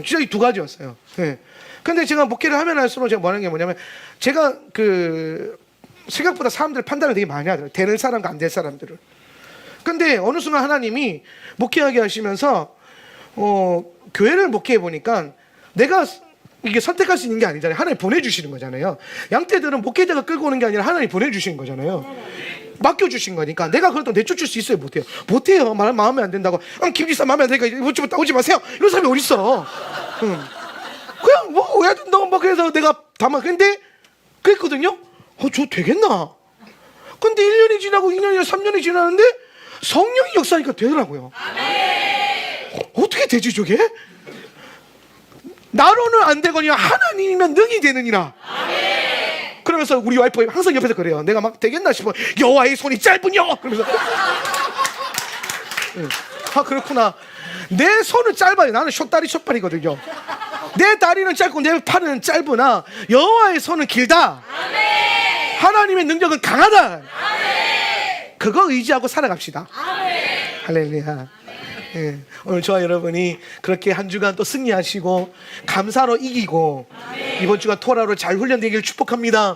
진짜 이 두 가지였어요. 근데 제가 목회를 하면 할수록 제가 뭐 하는 게 뭐냐면 제가 그 생각보다 사람들 판단을 되게 많이 하더라고요. 되는 사람과 안 될 사람들을. 근데 어느 순간 하나님이 목회하게 하시면서 교회를 목회해 보니까 내가 이게 선택할 수 있는 게 아니잖아요. 하나님 보내주시는 거잖아요. 양떼들은 목회자가 끌고 오는 게 아니라 하나님 보내주시는 거잖아요. 맡겨주신 거니까 내가 그렇다고 내쫓을 수 있어요? 못해요? 못해요. 마음에 안 된다고 김지사 마음에 안 되니까 오지 마세요 이런 사람이 어딨어. 그냥 뭐 왜 된다고 막 그래서 내가 근데 그랬거든요. 저 되겠나? 근데 1년이 지나고 2년이 3년이 지나는데 성령이 역사하니까 되더라고요. 어떻게 되지 저게? 나로는 안 되거니와 하나님이면 능히 되느니라. 그러면서 우리 와이프 항상 옆에서 그래요. 내가 막 되겠나 싶어. 여호와의 손이 짧으뇨. 그러면서 그렇구나. 내 손은 짧아요. 나는 숏다리 숏발이거든요. 내 다리는 짧고 내 팔은 짧으나 여호와의 손은 길다. 하나님의 능력은 강하다. 그거 의지하고 살아갑시다. 할렐루야. 오늘 저와 여러분이 그렇게 한 주간 또 승리하시고 감사로 이기고 이번 주간 토라로 잘 훈련되기를 축복합니다.